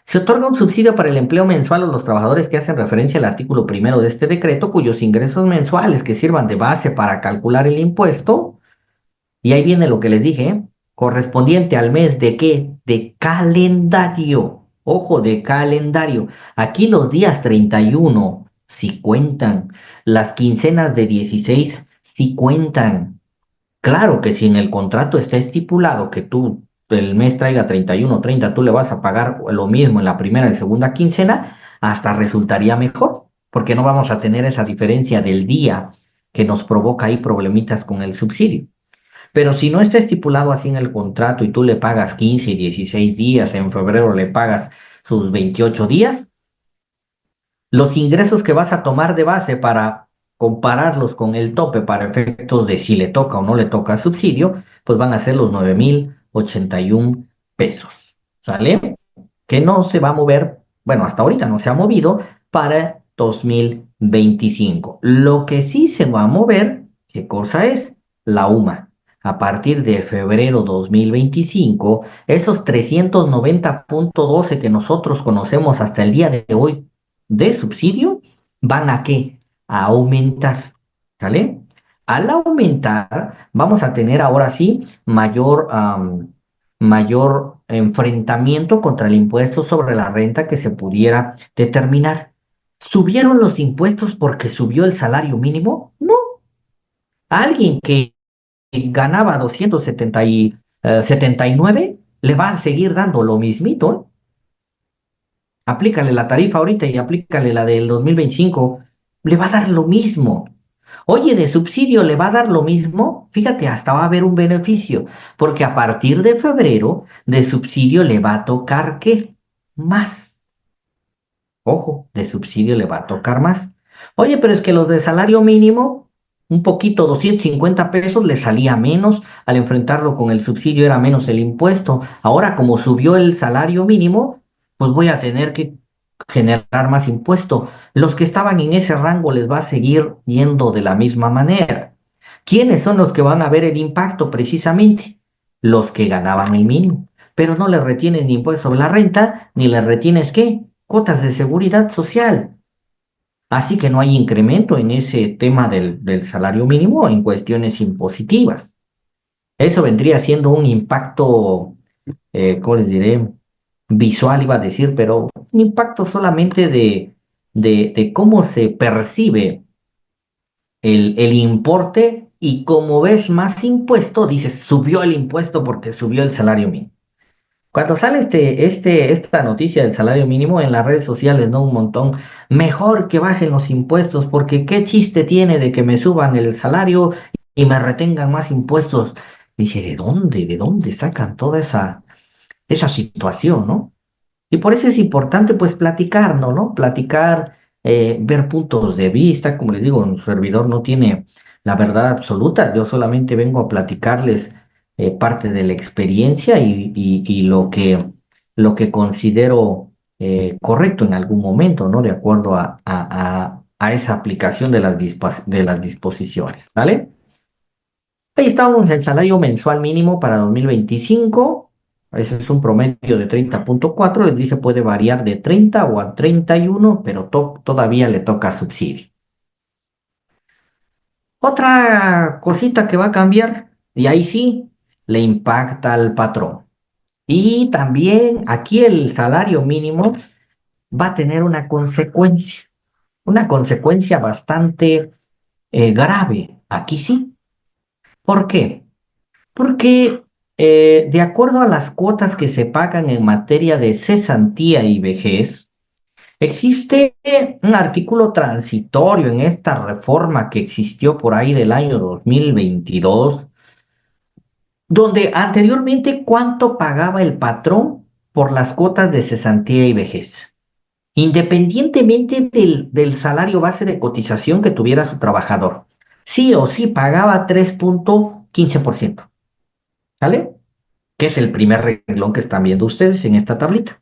Se otorga un subsidio para el empleo mensual a los trabajadores que hacen referencia al artículo primero de este decreto, cuyos ingresos mensuales que sirvan de base para calcular el impuesto, y ahí viene lo que les dije, correspondiente al mes de qué, de calendario. Ojo, de calendario. Aquí los días 31 si cuentan, las quincenas de 16 si cuentan. Claro que si en el contrato está estipulado que tú el mes traiga 31 o 30, tú le vas a pagar lo mismo en la primera y segunda quincena, hasta resultaría mejor, porque no vamos a tener esa diferencia del día que nos provoca ahí problemitas con el subsidio. Pero si no está estipulado así en el contrato y tú le pagas 15 y 16 días, en febrero le pagas sus 28 días, los ingresos que vas a tomar de base para compararlos con el tope para efectos de si le toca o no le toca subsidio, pues van a ser los 9,081 pesos. ¿Sale? Que no se va a mover, bueno, hasta ahorita no se ha movido para 2025. Lo que sí se va a mover, ¿qué cosa es? La UMA. A partir de febrero 2025, esos 390.12 que nosotros conocemos hasta el día de hoy de subsidio, ¿van a qué? A aumentar, ¿sale? Al aumentar, vamos a tener ahora sí mayor enfrentamiento contra el impuesto sobre la renta que se pudiera determinar. ¿Subieron los impuestos porque subió el salario mínimo? No. Alguien que ganaba 279 le va a seguir dando lo mismito, ¿eh? Aplícale la tarifa ahorita y aplícale la del 2025, le va a dar lo mismo. Oye, de subsidio le va a dar lo mismo, fíjate, hasta va a haber un beneficio, porque a partir de febrero de subsidio le va a tocar ¿qué? Más. Ojo, de subsidio le va a tocar más. Oye, pero es que los de salario mínimo, un poquito, 250 pesos, le salía menos. Al enfrentarlo con el subsidio era menos el impuesto. Ahora, como subió el salario mínimo, pues voy a tener que generar más impuesto. Los que estaban en ese rango les va a seguir yendo de la misma manera. ¿Quiénes son los que van a ver el impacto precisamente? Los que ganaban el mínimo. Pero no les retienes ni impuesto sobre la renta, ni les retienes ¿qué? Cuotas de seguridad social. Así que no hay incremento en ese tema del salario mínimo en cuestiones impositivas. Eso vendría siendo un impacto, ¿cómo les diré? Visual iba a decir, pero un impacto solamente de cómo se percibe el importe y como ves más impuesto, dices, subió el impuesto porque subió el salario mínimo. Cuando sale esta noticia del salario mínimo en las redes sociales, ¿no? Un montón, mejor que bajen los impuestos, porque qué chiste tiene de que me suban el salario y me retengan más impuestos. Dije, ¿de dónde? ¿De dónde sacan toda esa situación, ¿no? Y por eso es importante, pues, platicar, ¿no? Platicar, ver puntos de vista. Como les digo, un servidor no tiene la verdad absoluta, yo solamente vengo a platicarles parte de la experiencia y lo que considero correcto en algún momento, ¿no? De acuerdo a esa aplicación de de las disposiciones, ¿vale? Ahí estamos, el salario mensual mínimo para 2025. Ese es un promedio de 30,4. Les dije, puede variar de 30 o a 31, pero todavía le toca subsidio. Otra cosita que va a cambiar, y ahí sí, le impacta al patrón. Y también aquí el salario mínimo va a tener una consecuencia bastante grave. Aquí sí. ¿Por qué? Porque de acuerdo a las cuotas que se pagan en materia de cesantía y vejez, existe un artículo transitorio en esta reforma que existió por ahí del año 2022, donde anteriormente cuánto pagaba el patrón por las cuotas de cesantía y vejez, independientemente del salario base de cotización que tuviera su trabajador. Sí o sí pagaba 3,15%. ¿Sale? Que es el primer renglón que están viendo ustedes en esta tablita.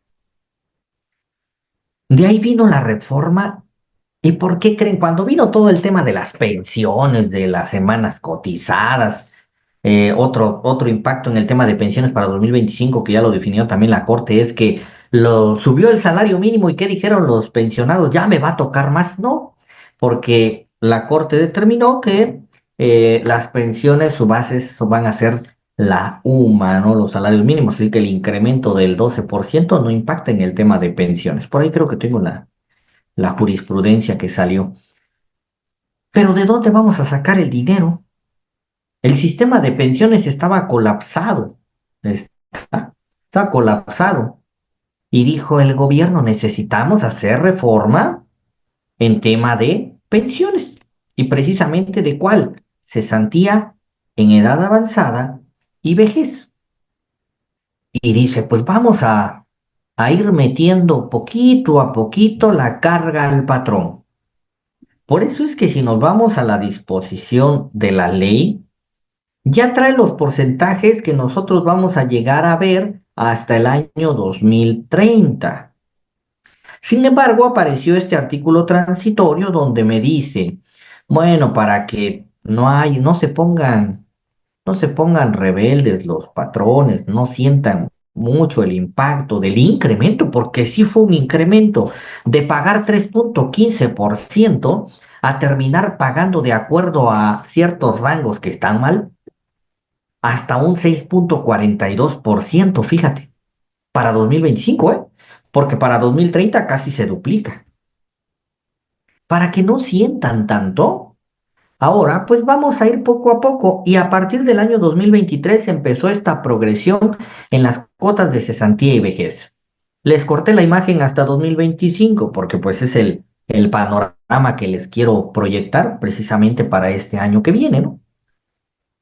De ahí vino la reforma. ¿Y por qué creen? Cuando vino todo el tema de las pensiones, de las semanas cotizadas, otro impacto en el tema de pensiones para 2025, que ya lo definió también la Corte, es que lo subió el salario mínimo y ¿qué dijeron los pensionados? Ya me va a tocar más. No, porque la Corte determinó que las pensiones, su base van a ser la UMA, ¿no? Los salarios mínimos, así que el incremento del 12% no impacta en el tema de pensiones. Por ahí creo que tengo la jurisprudencia que salió. Pero ¿de dónde vamos a sacar el dinero? El sistema de pensiones estaba colapsado. Está colapsado. Y dijo el gobierno, necesitamos hacer reforma en tema de pensiones. Y precisamente de cuál? Cesantía en edad avanzada y vejez. Y dice, pues vamos a ir metiendo poquito a poquito la carga al patrón. Por eso es que si nos vamos a la disposición de la ley, ya trae los porcentajes que nosotros vamos a llegar a ver hasta el año 2030. Sin embargo, apareció este artículo transitorio donde me dice, bueno, para que no se pongan rebeldes los patrones, no sientan mucho el impacto del incremento, porque sí fue un incremento de pagar 3,15% a terminar pagando de acuerdo a ciertos rangos que están mal, hasta un 6,42%, fíjate, para 2025, ¿eh? Porque para 2030 casi se duplica. Para que no sientan tanto, ahora pues vamos a ir poco a poco y a partir del año 2023 empezó esta progresión en las cuotas de cesantía y vejez. Les corté la imagen hasta 2025 porque pues es el panorama que les quiero proyectar precisamente para este año que viene, ¿no?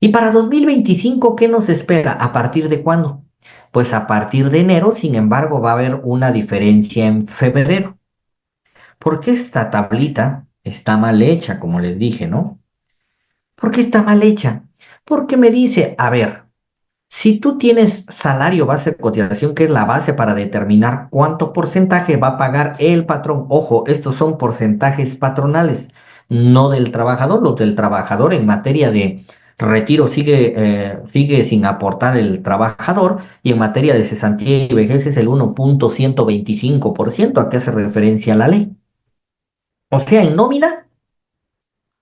Y para 2025, ¿qué nos espera? ¿A partir de cuándo? Pues a partir de enero, sin embargo, va a haber una diferencia en febrero. Porque esta tablita está mal hecha, como les dije, ¿no? ¿Por qué está mal hecha? Porque me dice, a ver, si tú tienes salario base de cotización, que es la base para determinar cuánto porcentaje va a pagar el patrón. Ojo, estos son porcentajes patronales, no del trabajador. Los del trabajador en materia de retiro sigue sin aportar el trabajador y en materia de cesantía y vejez es el 1,125%. ¿A qué hace referencia la ley? O sea, en nómina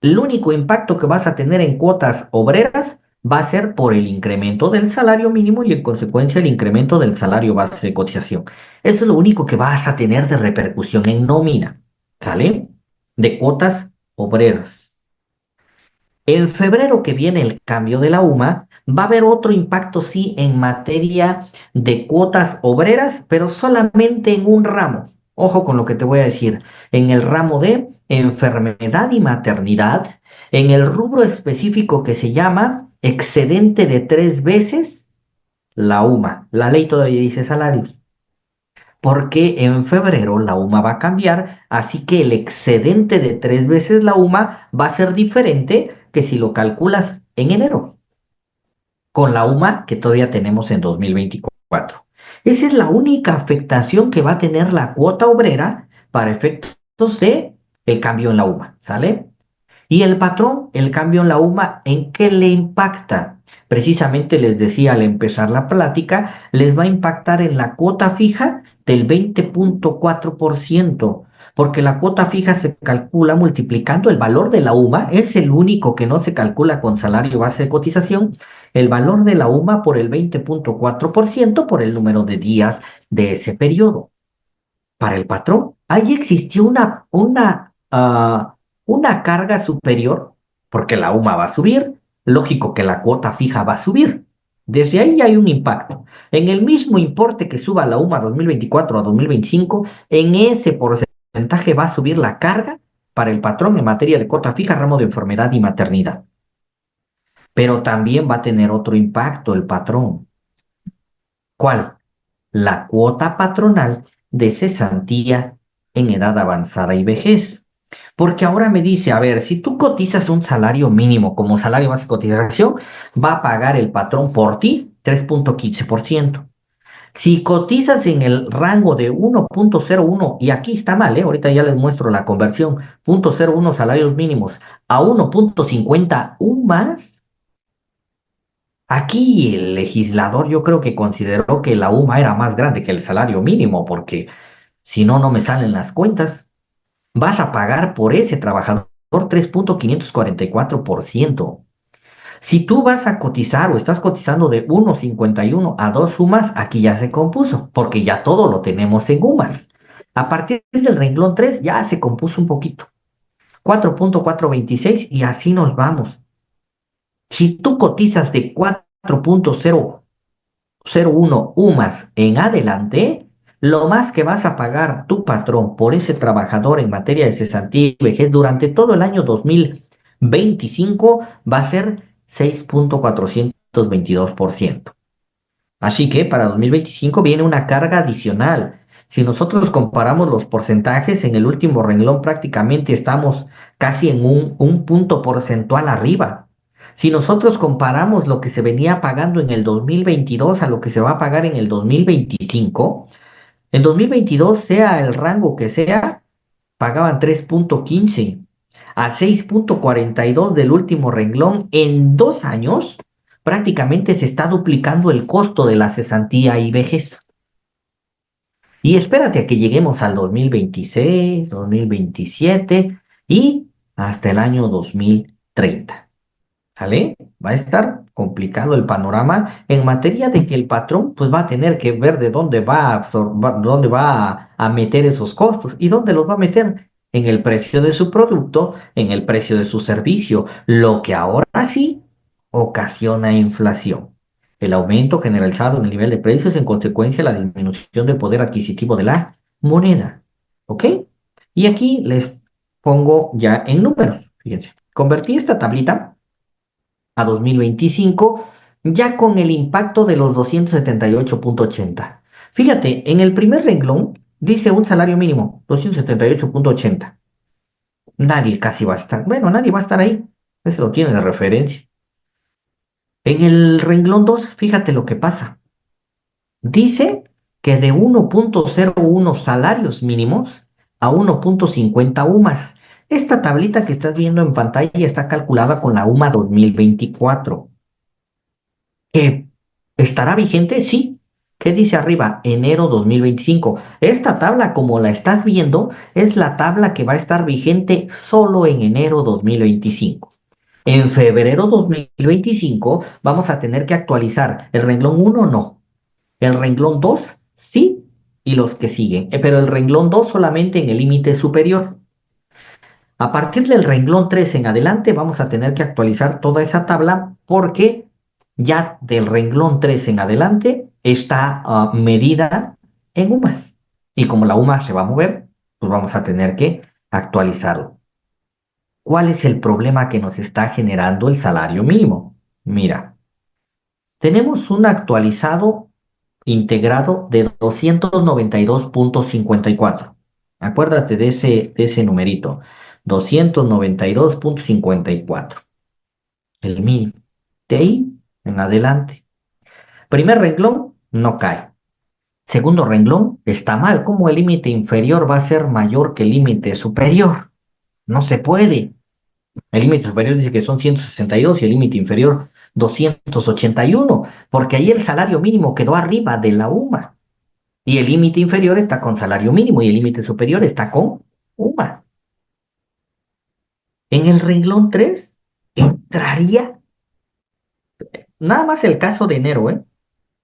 el único impacto que vas a tener en cuotas obreras va a ser por el incremento del salario mínimo y en consecuencia el incremento del salario base de cotización. Eso es lo único que vas a tener de repercusión en nómina, ¿sale? De cuotas obreras. En febrero que viene el cambio de la UMA, va a haber otro impacto, sí, en materia de cuotas obreras, pero solamente en un ramo. Ojo con lo que te voy a decir. En el ramo de enfermedad y maternidad, en el rubro específico que se llama excedente de 3 veces la UMA. La ley todavía dice salarios. porque en febrero la UMA va a cambiar, así que el excedente de 3 veces la UMA va a ser diferente que si lo calculas en enero, con la UMA que todavía tenemos en 2024. Esa es la única afectación que va a tener la cuota obrera para efectos de el cambio en la UMA, ¿sale? Y el patrón, el cambio en la UMA, ¿en qué le impacta? Precisamente les decía al empezar la plática, les va a impactar en la cuota fija del 20.4%, porque la cuota fija se calcula multiplicando el valor de la UMA, es el único que no se calcula con salario base de cotización, el valor de la UMA por el 20.4% por el número de días de ese periodo. Para el patrón, ahí existió una carga superior, porque la UMA va a subir, lógico que la cuota fija va a subir. Desde ahí hay un impacto. En el mismo importe que suba la UMA 2024 a 2025, en ese porcentaje va a subir la carga para el patrón en materia de cuota fija, ramo de enfermedad y maternidad. Pero también va a tener otro impacto el patrón. ¿Cuál? La cuota patronal de cesantía en edad avanzada y vejez. Porque ahora me dice, a ver, si tú cotizas un salario mínimo como salario base de cotización, va a pagar el patrón por ti 3.15%. Si cotizas en el rango de 1.01, y aquí está mal, ahorita ya les muestro la conversión, 0.01 salarios mínimos a 1.50 más, aquí el legislador yo creo que consideró que la UMA era más grande que el salario mínimo, porque si no, no me salen las cuentas. Vas a pagar por ese trabajador 3.544%. Si tú vas a cotizar o estás cotizando de 1.51 a 2 UMAS, aquí ya se compuso, porque ya todo lo tenemos en UMAS. A partir del renglón 3 ya se compuso un poquito. 4.426 y así nos vamos. Si tú cotizas de 4.001 UMAS en adelante, lo más que vas a pagar tu patrón por ese trabajador en materia de cesantía y vejez durante todo el año 2025 va a ser 6.422%. Así que para 2025 viene una carga adicional. Si nosotros comparamos los porcentajes, en el último renglón prácticamente estamos casi en un punto porcentual arriba. Si nosotros comparamos lo que se venía pagando en el 2022 a lo que se va a pagar en el 2025, en 2022, sea el rango que sea, pagaban 3.15 a 6.42 del último renglón. En 2 años, prácticamente se está duplicando el costo de la cesantía y vejez. Y espérate a que lleguemos al 2026, 2027 y hasta el año 2030. ¿Sale? Va a estar complicado el panorama en materia de que el patrón pues va a tener que ver de dónde dónde va a meter esos costos y dónde los va a meter en el precio de su producto, en el precio de su servicio, lo que ahora sí ocasiona inflación. El aumento generalizado en el nivel de precios en consecuencia de la disminución del poder adquisitivo de la moneda. ¿Ok? Y aquí les pongo ya en números. Fíjense, convertí esta tablita a 2025, ya con el impacto de los 278.80. Fíjate, en el primer renglón dice un salario mínimo, 278.80. Nadie casi va a estar, bueno, nadie va a estar ahí. Ese lo tiene de referencia. En el renglón 2, fíjate lo que pasa. Dice que de 1.01 salarios mínimos a 1.50 UMAS. Esta tablita que estás viendo en pantalla está calculada con la UMA 2024. ¿Que estará vigente? Sí. ¿Qué dice arriba? Enero 2025. Esta tabla, como la estás viendo, es la tabla que va a estar vigente solo en enero 2025. En febrero 2025 vamos a tener que actualizar el renglón 1, no. El renglón 2, sí, y los que siguen. Pero el renglón 2 solamente en el límite superior. A partir del renglón 3 en adelante vamos a tener que actualizar toda esa tabla porque ya del renglón 3 en adelante está medida en UMAS. Y como la UMAS se va a mover, pues vamos a tener que actualizarlo. ¿Cuál es el problema que nos está generando el salario mínimo? Mira, tenemos un actualizado integrado de 292.54. Acuérdate de ese numerito, 292.54, el mínimo. De ahí en adelante. Primer renglón, no cae. Segundo renglón, está mal. ¿Cómo el límite inferior va a ser mayor que el límite superior? No se puede. El límite superior dice que son 162 y el límite inferior 281, porque ahí el salario mínimo quedó arriba de la UMA. Y el límite inferior está con salario mínimo y el límite superior está con UMA. En el renglón 3 entraría nada más el caso de enero, ¿eh?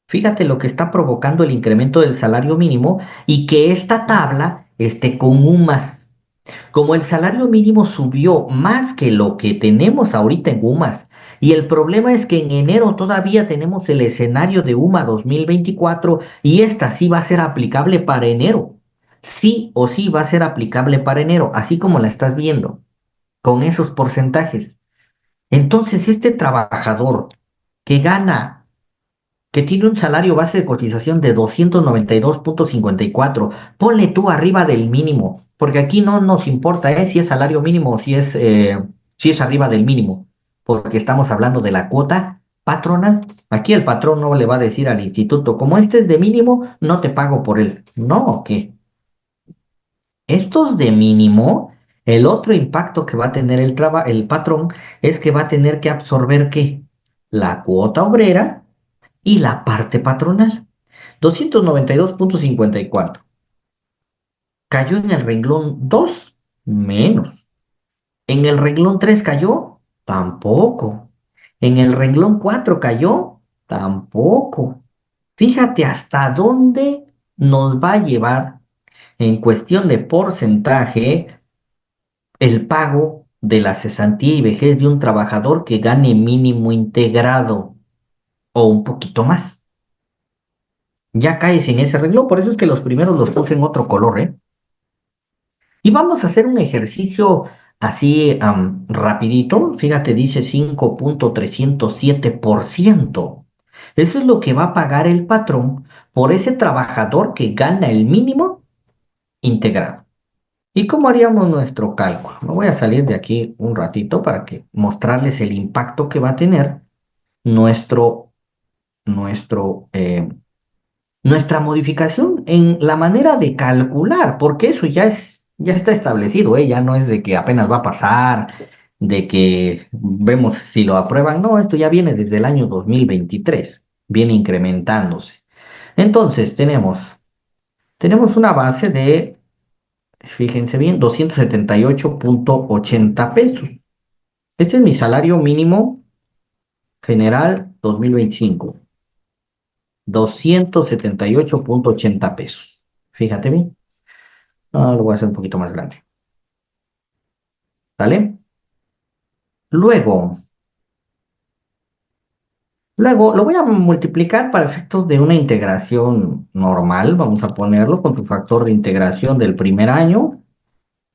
Fíjate lo que está provocando el incremento del salario mínimo y que esta tabla esté con UMAS. Como el salario mínimo subió más que lo que tenemos ahorita en UMAS, y el problema es que en enero todavía tenemos el escenario de UMA 2024 y esta sí va a ser aplicable para enero. Sí o sí va a ser aplicable para enero, así como la estás viendo, con esos porcentajes. Entonces, este trabajador que gana, que tiene un salario base de cotización de 292.54, ponle tú arriba del mínimo, porque aquí no nos importa si es salario mínimo o si es arriba del mínimo, porque estamos hablando de la cuota patronal. Aquí el patrón no le va a decir al instituto, como este es de mínimo, no te pago por él. No, ¿qué? Estos de mínimo, el otro impacto que va a tener el patrón es que va a tener que absorber ¿qué? La cuota obrera y la parte patronal. 292.54. Cayó en el renglón 2 menos. En el renglón 3 cayó, tampoco. En el renglón 4 cayó, tampoco. Fíjate hasta dónde nos va a llevar en cuestión de porcentaje el pago de la cesantía y vejez de un trabajador que gane mínimo integrado o un poquito más. Ya caes en ese renglón, por eso es que los primeros los puse en otro color, ¿eh? Y vamos a hacer un ejercicio así rapidito. Fíjate, dice 5.307%. Eso es lo que va a pagar el patrón por ese trabajador que gana el mínimo integrado. ¿Y cómo haríamos nuestro cálculo? Me voy a salir de aquí un ratito para que mostrarles el impacto que va a tener nuestro, nuestro, eh, nuestra modificación en la manera de calcular, porque eso ya está establecido, ¿eh? Ya no es de que apenas va a pasar, de que vemos si lo aprueban. No, esto ya viene desde el año 2023, viene incrementándose. Entonces, tenemos una base de, fíjense bien, 278.80 pesos. Este es mi salario mínimo general 2025. 278.80 pesos. Fíjate bien. Lo voy a hacer un poquito más grande. ¿Vale? Luego, luego lo voy a multiplicar para efectos de una integración normal. Vamos a ponerlo con tu factor de integración del primer año,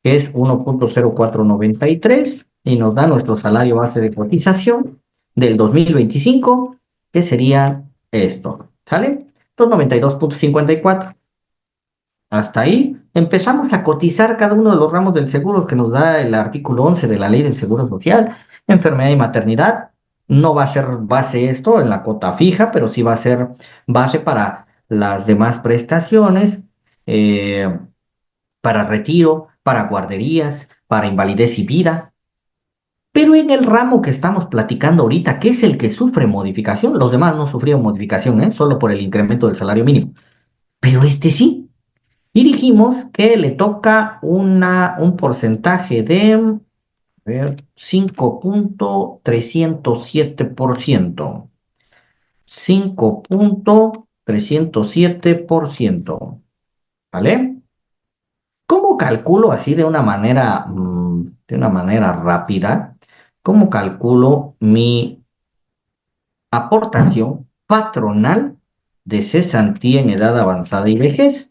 que es 1.0493, y nos da nuestro salario base de cotización del 2025, que sería esto. ¿Sale? 292.54. Hasta ahí empezamos a cotizar cada uno de los ramos del seguro que nos da el artículo 11 de la Ley del Seguro Social, enfermedad y maternidad. No va a ser base esto en la cuota fija, pero sí va a ser base para las demás prestaciones, eh, para retiro, para guarderías, para invalidez y vida. Pero en el ramo que estamos platicando ahorita, que es el que sufre modificación, los demás no sufrieron modificación, solo por el incremento del salario mínimo. Pero este sí. Y dijimos que le toca un porcentaje de, a ver, 5.307%. 5.307%. ¿Vale? ¿Cómo calculo así de una manera rápida? ¿Cómo calculo mi aportación patronal de cesantía en edad avanzada y vejez?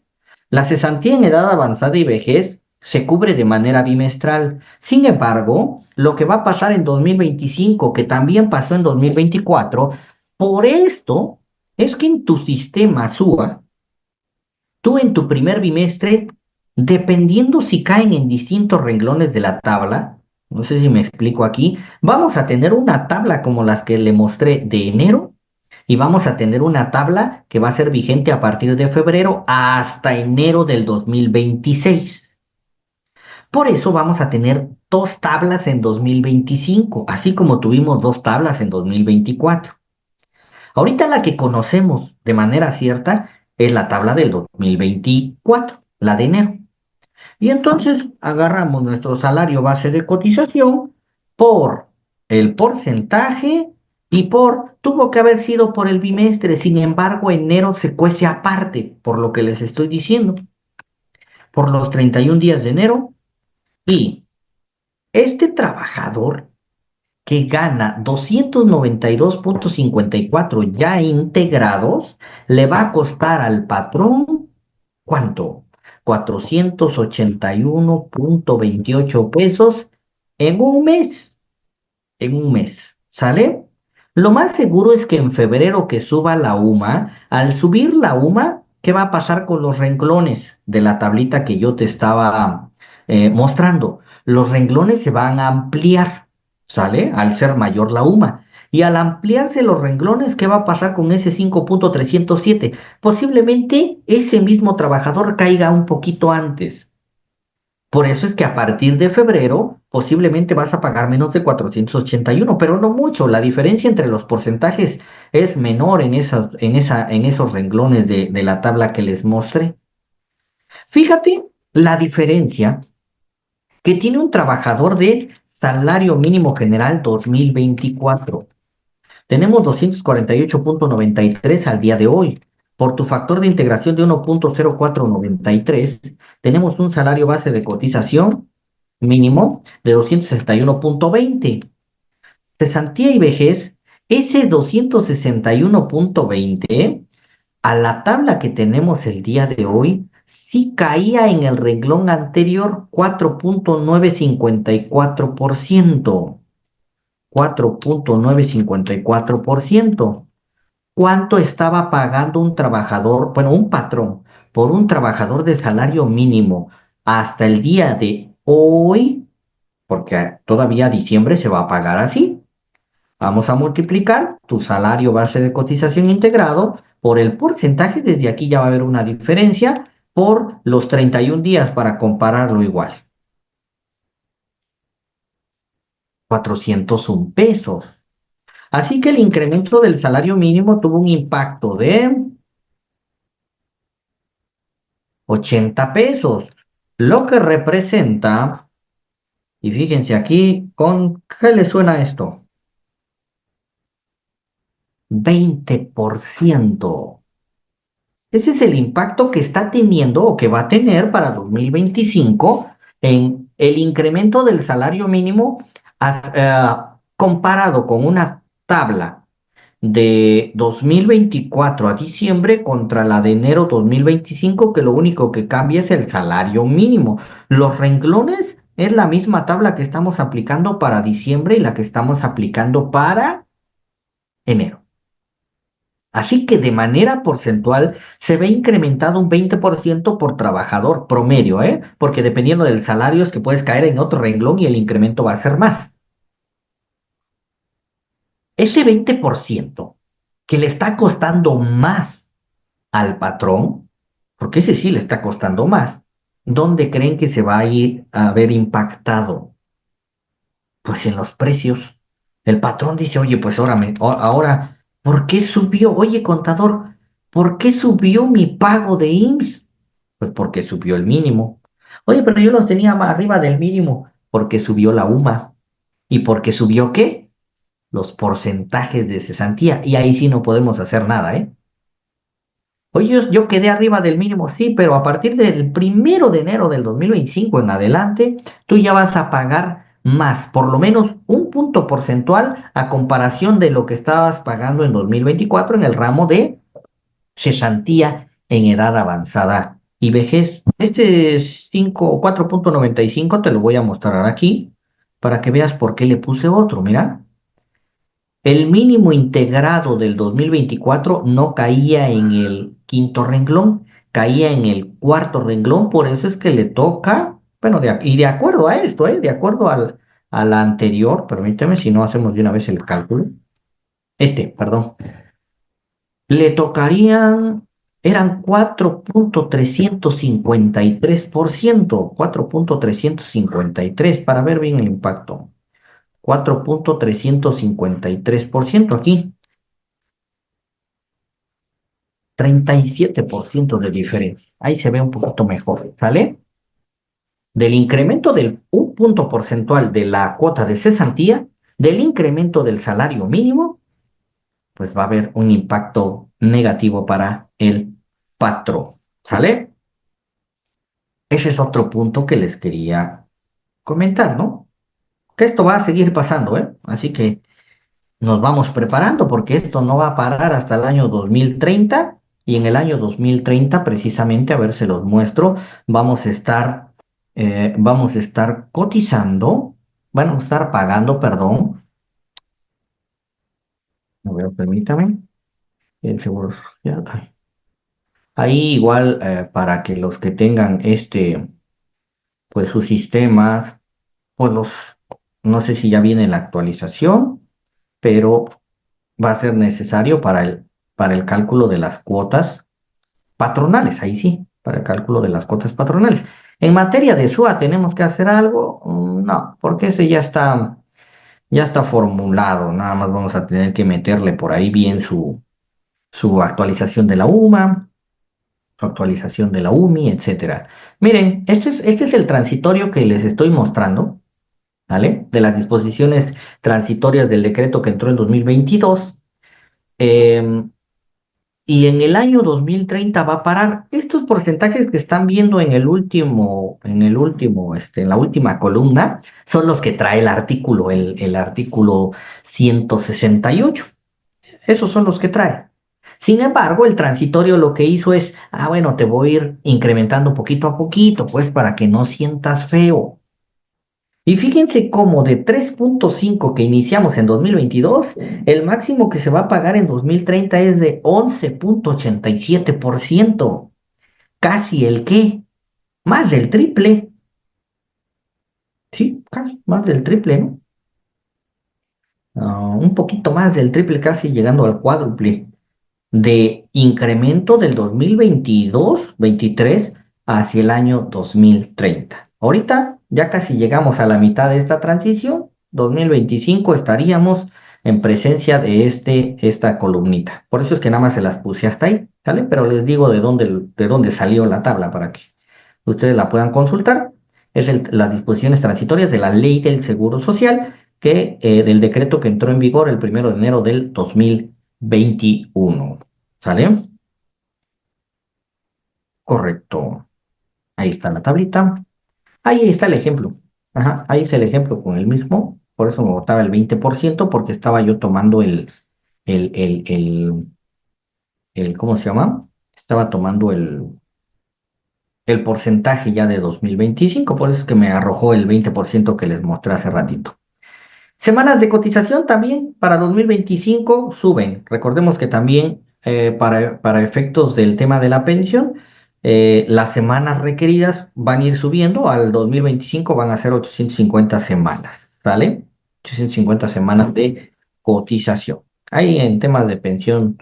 La cesantía en edad avanzada y vejez se cubre de manera bimestral. Sin embargo, lo que va a pasar en 2025, que también pasó en 2024, por esto es que en tu sistema SUA, tú en tu primer bimestre, dependiendo si caen en distintos renglones de la tabla, no sé si me explico aquí, vamos a tener una tabla como las que le mostré de enero y vamos a tener una tabla que va a ser vigente a partir de febrero hasta enero del 2026. Por eso vamos a tener dos tablas en 2025, así como tuvimos dos tablas en 2024. Ahorita la que conocemos de manera cierta es la tabla del 2024, la de enero. Y entonces agarramos nuestro salario base de cotización por el porcentaje y tuvo que haber sido por el bimestre, sin embargo, enero se cuece aparte, por lo que les estoy diciendo, por los 31 días de enero. Y este trabajador que gana 292.54 ya integrados, le va a costar al patrón, ¿cuánto? 481.28 pesos en un mes, ¿sale? Lo más seguro es que en febrero que suba la UMA, al subir la UMA, ¿qué va a pasar con los renglones de la tablita que yo te estaba mostrando? Los renglones se van a ampliar, ¿sale? Al ser mayor la UMA. Y al ampliarse los renglones, ¿qué va a pasar con ese 5.307? Posiblemente ese mismo trabajador caiga un poquito antes. Por eso es que a partir de febrero posiblemente vas a pagar menos de 481, pero no mucho. La diferencia entre los porcentajes es menor en esos renglones de la tabla que les mostré. Fíjate la diferencia que tiene un trabajador de salario mínimo general 2024. Tenemos 248.93 al día de hoy. Por tu factor de integración de 1.0493, tenemos un salario base de cotización mínimo de 261.20. Cesantía y vejez, ese 261.20, a la tabla que tenemos el día de hoy, sí caía en el renglón anterior 4.954%. 4.954%. ¿Cuánto estaba pagando un trabajador, bueno, un patrón, por un trabajador de salario mínimo hasta el día de hoy? Porque todavía diciembre se va a pagar así. Vamos a multiplicar tu salario base de cotización integrado por el porcentaje. Desde aquí ya va a haber una diferencia por los 31 días para compararlo igual. 401 pesos. Así que el incremento del salario mínimo tuvo un impacto de 80 pesos, lo que representa, y fíjense aquí, ¿con qué le suena esto? 20%. Ese es el impacto que está teniendo o que va a tener para 2025 en el incremento del salario mínimo comparado con una tabla de 2024 a diciembre contra la de enero 2025, que lo único que cambia es el salario mínimo. Los renglones es la misma tabla que estamos aplicando para diciembre y la que estamos aplicando para enero. Así que de manera porcentual se ve incrementado un 20% por trabajador promedio, ¿eh? Porque dependiendo del salario es que puedes caer en otro renglón y el incremento va a ser más. Ese 20% que le está costando más al patrón, porque ese sí le está costando más, ¿dónde creen que se va a ir a ver impactado? Pues en los precios. El patrón dice, oye, pues ahora, ¿por qué subió? Oye, contador, ¿por qué subió mi pago de IMSS? Pues porque subió el mínimo. Oye, pero yo los tenía arriba del mínimo, porque subió la UMA. ¿Y porque subió qué? Los porcentajes de cesantía. Y ahí sí no podemos hacer nada, ¿eh? Oye, yo quedé arriba del mínimo, sí, pero a partir del 1 de enero del 2025 en adelante, tú ya vas a pagar más, por lo menos un punto porcentual a comparación de lo que estabas pagando en 2024 en el ramo de cesantía en edad avanzada y vejez. Este 4.95 te lo voy a mostrar aquí para que veas por qué le puse otro. Mira, El mínimo integrado del 2024 no caía en el quinto renglón, caía en el cuarto renglón, por eso es que le toca, bueno, y de acuerdo a esto, de acuerdo a la anterior, permíteme si no hacemos de una vez el cálculo, perdón, le tocarían, eran 4,353%, 4,353 para ver bien el impacto. 4,353% aquí, 37% de diferencia. Ahí se ve un poquito mejor, ¿sale? Del incremento del un punto porcentual de la cuota de cesantía, del incremento del salario mínimo, pues va a haber un impacto negativo para el patrón, ¿sale? Ese es otro punto que les quería comentar, ¿no? Que esto va a seguir pasando, ¿eh? Así que nos vamos preparando porque esto no va a parar hasta el año 2030 y en el año 2030 precisamente, a ver, se los muestro, vamos a estar cotizando, vamos a estar pagando, perdón, a ver, permítame, el seguro social. Ahí igual para que los que tengan pues sus sistemas, pues no sé si ya viene la actualización, pero va a ser necesario para el cálculo de las cuotas patronales, ahí sí, para el cálculo de las cuotas patronales. En materia de SUA, ¿tenemos que hacer algo? No, porque ese ya está formulado, nada más vamos a tener que meterle por ahí bien su actualización de la UMA, su actualización de la UMI, etcétera. Miren, este es el transitorio que les estoy mostrando, ¿vale? De las disposiciones transitorias del decreto que entró en 2022. Em, y en el año 2030 va a parar. Estos porcentajes que están viendo en la última columna, son los que trae el artículo, el artículo 168. Esos son los que trae. Sin embargo, el transitorio lo que hizo es, bueno, te voy a ir incrementando poquito a poquito, pues para que no sientas feo. Y fíjense cómo de 3,5 que iniciamos en 2022, el máximo que se va a pagar en 2030 es de 11,87%. Casi el qué, más del triple. Sí, casi más del triple, ¿no? Un poquito más del triple, casi llegando al cuádruple de incremento del 2022-23 hacia el año 2030. Ahorita ya casi llegamos a la mitad de esta transición. 2025 estaríamos en presencia de esta columnita. Por eso es que nada más se las puse hasta ahí, ¿sale? Pero les digo de dónde salió la tabla para que ustedes la puedan consultar. Es las disposiciones transitorias de la Ley del Seguro Social, del decreto que entró en vigor el 1 de enero del 2021. ¿Sale? Correcto. Ahí está la tablita. Ahí está el ejemplo. Ajá, ahí es el ejemplo con el mismo. Por eso me botaba el 20% porque estaba yo tomando el, el, el, ¿cómo se llama? Estaba tomando el porcentaje ya de 2025. Por eso es que me arrojó el 20% que les mostré hace ratito. Semanas de cotización también para 2025 suben. Recordemos que también para efectos del tema de la pensión, las semanas requeridas van a ir subiendo. Al 2025 van a ser 850 semanas, ¿sale? 850 semanas de cotización. Ahí en temas de pensión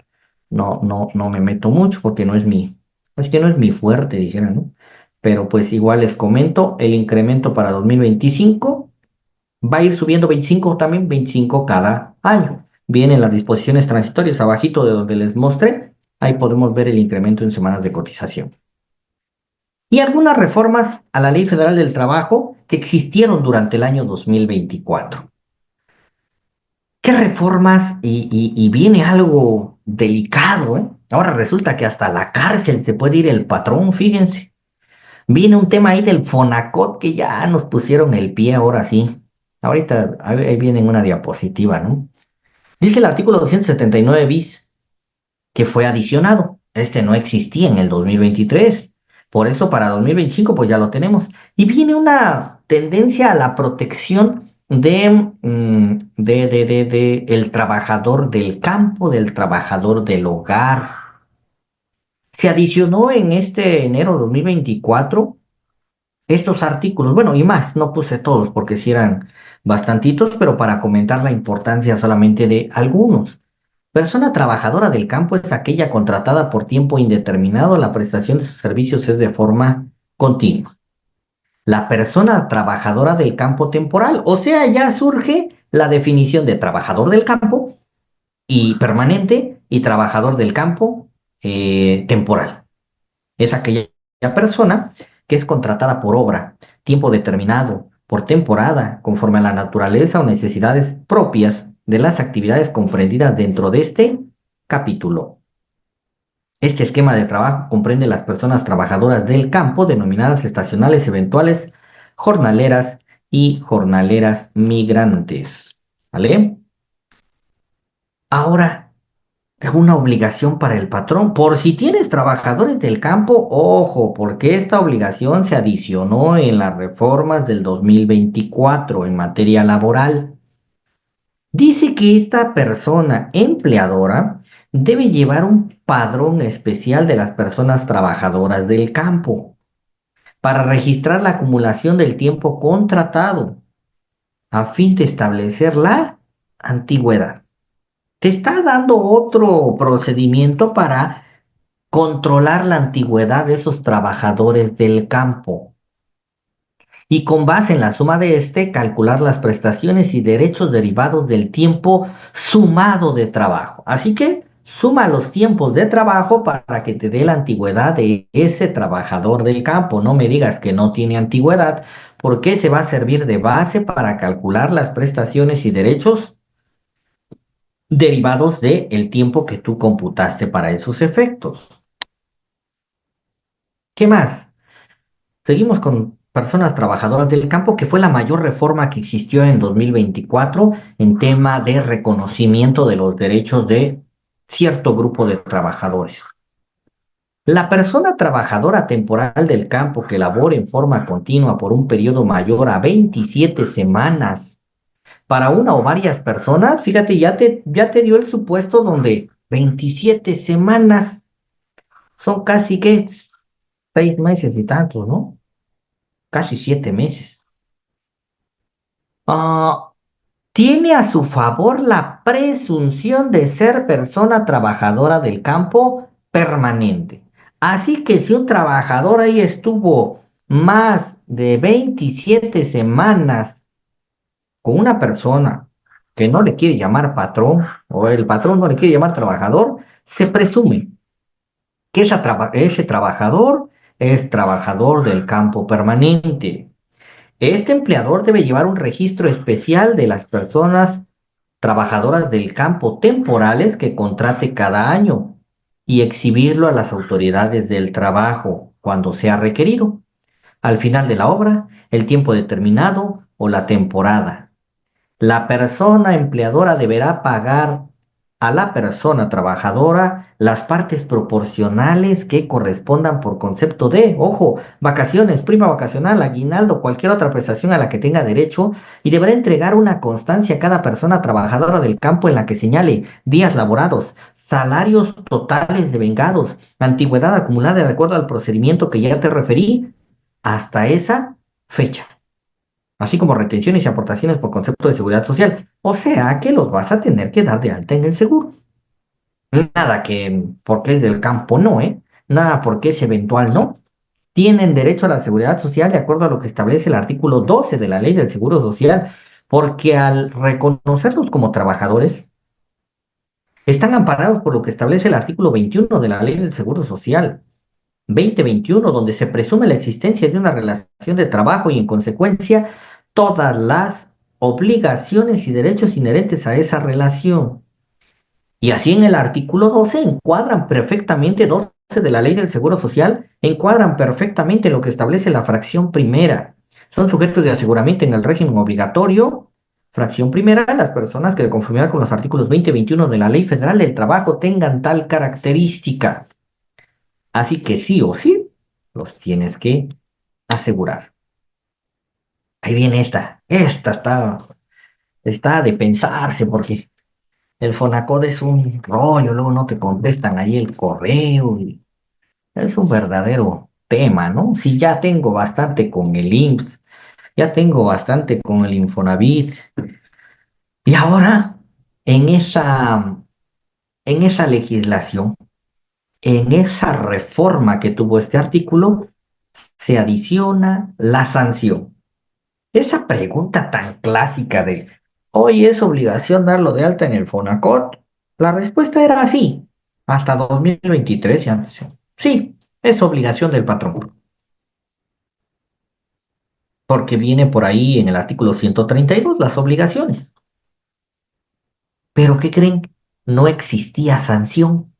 no me meto mucho porque es que no es mi fuerte, dijeron, ¿no? Pero pues igual les comento el incremento para 2025. Va a ir subiendo 25 también, 25 cada año. Vienen las disposiciones transitorias abajito de donde les mostré. Ahí podemos ver el incremento en semanas de cotización. Y algunas reformas a la Ley Federal del Trabajo que existieron durante el año 2024. ¿Qué reformas? Y viene algo delicado, ¿eh? Ahora resulta que hasta la cárcel se puede ir el patrón, fíjense. Viene un tema ahí del Fonacot que ya nos pusieron el pie ahora sí. Ahorita ahí viene en una diapositiva, ¿no? Dice el artículo 279 bis que fue adicionado. Este no existía en el 2023. Por eso para 2025 pues ya lo tenemos. Y viene una tendencia a la protección de el trabajador del campo, del trabajador del hogar. Se adicionó en este enero de 2024 estos artículos, bueno, y más, no puse todos porque sí eran bastantitos, pero para comentar la importancia solamente de algunos. Persona trabajadora del campo es aquella contratada por tiempo indeterminado, la prestación de sus servicios es de forma continua. La persona trabajadora del campo temporal, o sea, ya surge la definición de trabajador del campo y permanente y trabajador del campo temporal. Es aquella persona que es contratada por obra, tiempo determinado, por temporada, conforme a la naturaleza o necesidades propias de las actividades comprendidas dentro de este capítulo. Este esquema de trabajo comprende las personas trabajadoras del campo, denominadas estacionales, eventuales, jornaleras y jornaleras migrantes. ¿Vale? Ahora, una obligación para el patrón. Por si tienes trabajadores del campo, ojo, porque esta obligación se adicionó en las reformas del 2024 en materia laboral. Dice que esta persona empleadora debe llevar un padrón especial de las personas trabajadoras del campo para registrar la acumulación del tiempo contratado a fin de establecer la antigüedad. Te está dando otro procedimiento para controlar la antigüedad de esos trabajadores del campo y con base en la suma de este, calcular las prestaciones y derechos derivados del tiempo sumado de trabajo. Así que suma los tiempos de trabajo para que te dé la antigüedad de ese trabajador del campo. No me digas que no tiene antigüedad, porque se va a servir de base para calcular las prestaciones y derechos derivados del tiempo que tú computaste para esos efectos. ¿Qué más? Seguimos con personas trabajadoras del campo, que fue la mayor reforma que existió en 2024 en tema de reconocimiento de los derechos de cierto grupo de trabajadores. La persona trabajadora temporal del campo que labore en forma continua por un periodo mayor a 27 semanas para una o varias personas, fíjate, ya te dio el supuesto donde 27 semanas son casi que 6 meses y tantos, ¿no? Casi 7 meses. Ah, tiene a su favor la presunción de ser persona trabajadora del campo permanente. Así que si un trabajador ahí estuvo más de 27 semanas con una persona que no le quiere llamar patrón o el patrón no le quiere llamar trabajador, se presume que ese trabajador es trabajador del campo permanente. Este empleador debe llevar un registro especial de las personas trabajadoras del campo temporales que contrate cada año y exhibirlo a las autoridades del trabajo cuando sea requerido, al final de la obra, el tiempo determinado o la temporada. La persona empleadora deberá pagar a la persona trabajadora las partes proporcionales que correspondan por concepto de, ojo, vacaciones, prima vacacional, aguinaldo, cualquier otra prestación a la que tenga derecho, y deberá entregar una constancia a cada persona trabajadora del campo en la que señale días laborados, salarios totales devengados, antigüedad acumulada de acuerdo al procedimiento que ya te referí, hasta esa fecha, así como retenciones y aportaciones por concepto de seguridad social. O sea que los vas a tener que dar de alta en el seguro. Nada que porque es del campo, no, ¿eh? Nada porque es eventual, no. Tienen derecho a la seguridad social de acuerdo a lo que establece el artículo 12 de la Ley del Seguro Social, porque al reconocerlos como trabajadores, están amparados por lo que establece el artículo 21 de la Ley del Seguro Social. 2021, donde se presume la existencia de una relación de trabajo y en consecuencia todas las obligaciones y derechos inherentes a esa relación. Y así en el artículo 12 encuadran perfectamente 12 de la Ley del Seguro Social, encuadran perfectamente lo que establece la fracción primera. Son sujetos de aseguramiento en el régimen obligatorio. Fracción primera, las personas que de conformidad con los artículos 20 y 21 de la Ley Federal del Trabajo tengan tal característica. Así que sí o sí, los tienes que asegurar. Ahí viene esta. Esta está. está de pensarse porque el Fonacot es un rollo, luego no te contestan ahí el correo y es un verdadero tema, ¿no? Si ya tengo bastante con el IMSS, ya tengo bastante con el Infonavit y ahora en esa legislación, en esa reforma que tuvo este artículo, se adiciona la sanción. Esa pregunta tan clásica de, ¿hoy es obligación darlo de alta en el Fonacot? La respuesta era sí, hasta 2023 y antes. Sí, es obligación del patrón, porque viene por ahí en el artículo 132 las obligaciones. Pero ¿qué creen? No existía sanción,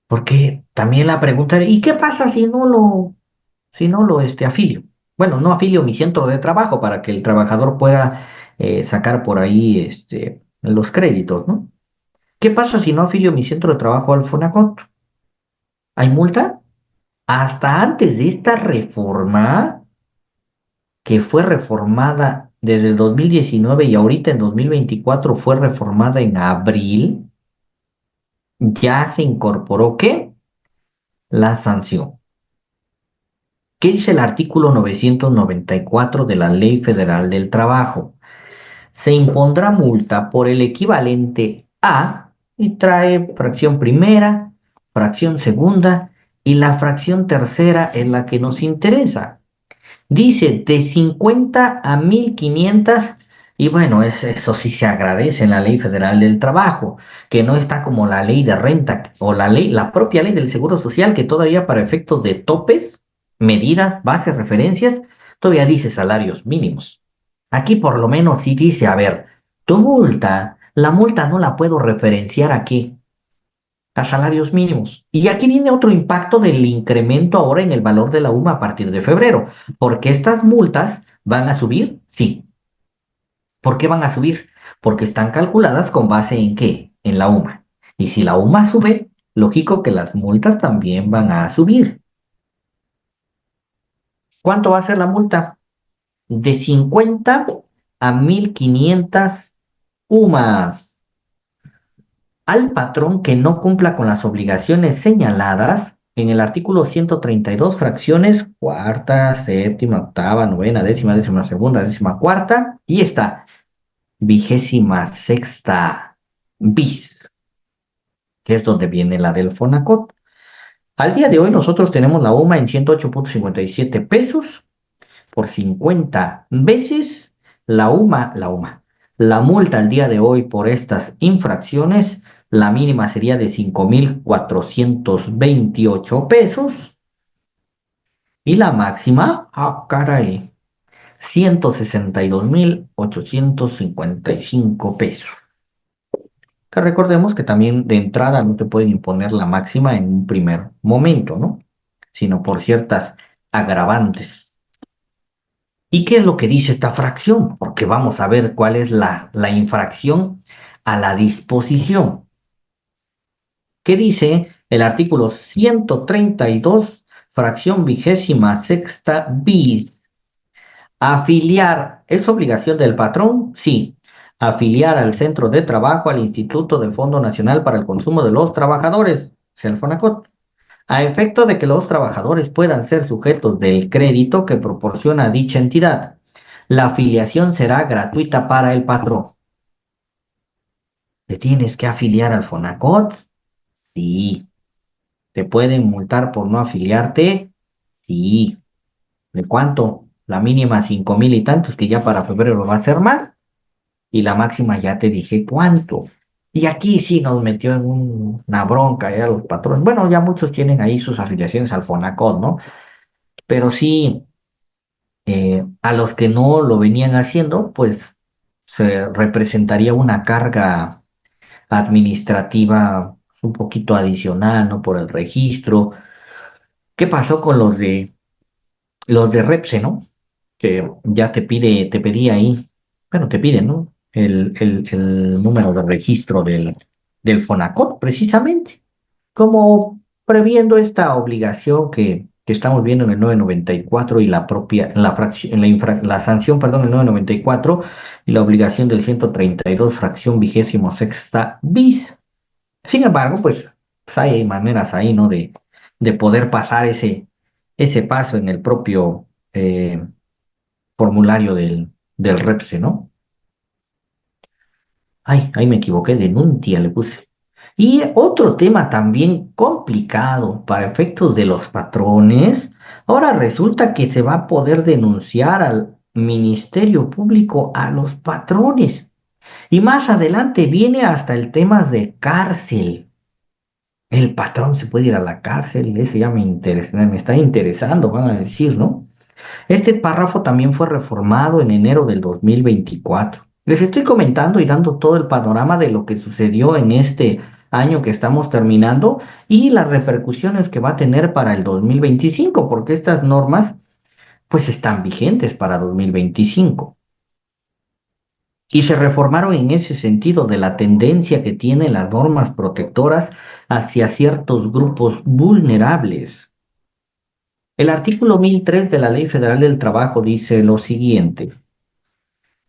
porque también la pregunta era, ¿y qué pasa si no lo afilio? Bueno, no afilio mi centro de trabajo para que el trabajador pueda sacar por ahí los créditos, ¿no? ¿Qué pasa si no afilio mi centro de trabajo al Fonacot? ¿Hay multa? Hasta antes de esta reforma, que fue reformada desde el 2019 y ahorita en 2024 fue reformada en abril, ya se incorporó ¿qué? La sanción. ¿Qué dice el artículo 994 de la Ley Federal del Trabajo? Se impondrá multa por el equivalente a, y trae fracción primera, fracción segunda y la fracción tercera en la que nos interesa. Dice de 50 a 1500 y bueno, eso sí se agradece en la Ley Federal del Trabajo, que no está como la ley de renta o la propia ley del Seguro Social, que todavía para efectos de topes, medidas, bases, referencias, todavía dice salarios mínimos. Aquí por lo menos sí dice, a ver, tu multa, la multa no la puedo referenciar aquí a salarios mínimos. Y aquí viene otro impacto del incremento ahora en el valor de la UMA a partir de febrero, porque estas multas van a subir, sí. ¿Por qué van a subir? Porque están calculadas con base en qué, en la UMA. Y si la UMA sube, lógico que las multas también van a subir. ¿Cuánto va a ser la multa? De 50 a 1500 UMAs. Al patrón que no cumpla con las obligaciones señaladas en el artículo 132, fracciones cuarta, séptima, octava, novena, décima, décima segunda, décima cuarta, y está vigésima sexta bis, que es donde viene la del Fonacot. Al día de hoy nosotros tenemos la UMA en 108.57 pesos por 50 veces la multa al día de hoy por estas infracciones, la mínima sería de 5.428 pesos y la máxima, caray, 162.855 pesos. Que recordemos que también de entrada no te pueden imponer la máxima en un primer momento, ¿no? Sino por ciertas agravantes. ¿Y qué es lo que dice esta fracción? Porque vamos a ver cuál es la infracción a la disposición. ¿Qué dice el artículo 132, fracción vigésima sexta bis? Afiliar, ¿es obligación del patrón? Sí. Afiliar al centro de trabajo al Instituto del Fondo Nacional para el Consumo de los Trabajadores, el Fonacot, a efecto de que los trabajadores puedan ser sujetos del crédito que proporciona dicha entidad. La afiliación será gratuita para el patrón. ¿Te tienes que afiliar al Fonacot? Sí. ¿Te pueden multar por no afiliarte? Sí. ¿De cuánto? La mínima 5,000 y tantos, que ya para febrero va a ser más. Y la máxima ya te dije cuánto. Y aquí sí nos metió en una bronca ya los patrones. Bueno, ya muchos tienen ahí sus afiliaciones al Fonacot, ¿no? Pero sí, a los que no lo venían haciendo, pues se representaría una carga administrativa un poquito adicional, ¿no? Por el registro. ¿Qué pasó con los de Repse, ¿no? Que ya te pedía ahí, bueno, te piden, ¿no? El número de registro del Fonacot, precisamente, como previendo esta obligación que que estamos viendo en el 994 y la propia, la fracción, la sanción, perdón, el 994 y la obligación del 132 fracción 26ª bis. Sin embargo, pues hay maneras ahí, ¿no? De poder pasar ese paso en el propio formulario del REPSE, ¿no? Ay, ahí me equivoqué, denuncia le puse. Y otro tema también complicado para efectos de los patrones, ahora resulta que se va a poder denunciar al Ministerio Público a los patrones. Y más adelante viene hasta el tema de cárcel. El patrón se puede ir a la cárcel, eso ya me interesa, me está interesando, van a decir, ¿no? Este párrafo también fue reformado en enero del 2024. Les estoy comentando y dando todo el panorama de lo que sucedió en este año que estamos terminando y las repercusiones que va a tener para el 2025, porque estas normas pues están vigentes para 2025. Y se reformaron en ese sentido de la tendencia que tienen las normas protectoras hacia ciertos grupos vulnerables. El artículo 1003 de la Ley Federal del Trabajo dice lo siguiente: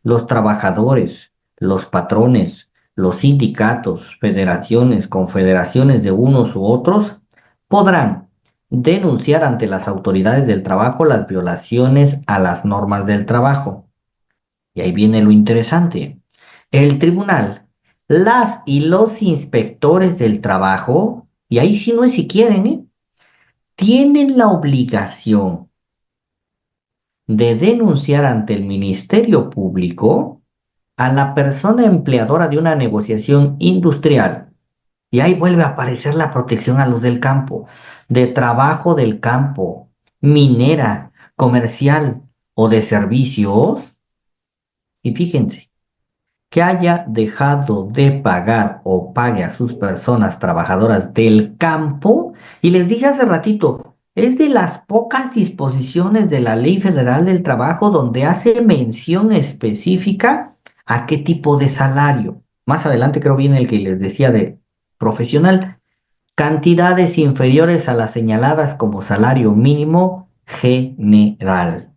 los trabajadores, los patrones, los sindicatos, federaciones, confederaciones de unos u otros podrán denunciar ante las autoridades del trabajo las violaciones a las normas del trabajo. Y ahí viene lo interesante. El tribunal, las y los inspectores del trabajo, y ahí sí no es si quieren, tienen la obligación de denunciar ante el Ministerio Público a la persona empleadora de una negociación industrial. Y ahí vuelve a aparecer la protección a los del campo, de trabajo del campo, minera, comercial o de servicios. Y fíjense, que haya dejado de pagar o pague a sus personas trabajadoras del campo. Y les dije hace ratito, es de las pocas disposiciones de la Ley Federal del Trabajo donde hace mención específica a qué tipo de salario. Más adelante creo viene el que les decía de profesional. Cantidades inferiores a las señaladas como salario mínimo general.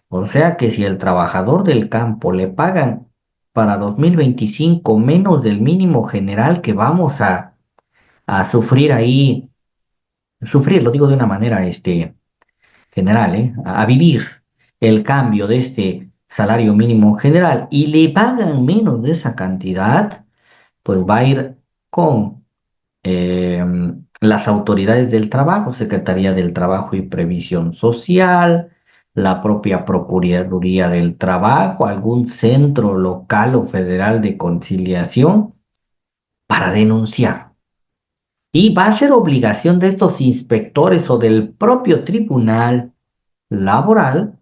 O sea que si el trabajador del campo le pagan para 2025 menos del mínimo general que vamos a sufrir ahí, sufrir, lo digo de una manera general, a vivir el cambio de este salario mínimo general y le pagan menos de esa cantidad, pues va a ir con eh, las autoridades del trabajo, Secretaría del Trabajo y Previsión Social, la propia Procuraduría del Trabajo, algún centro local o federal de conciliación para denunciar. Y va a ser obligación de estos inspectores o del propio tribunal laboral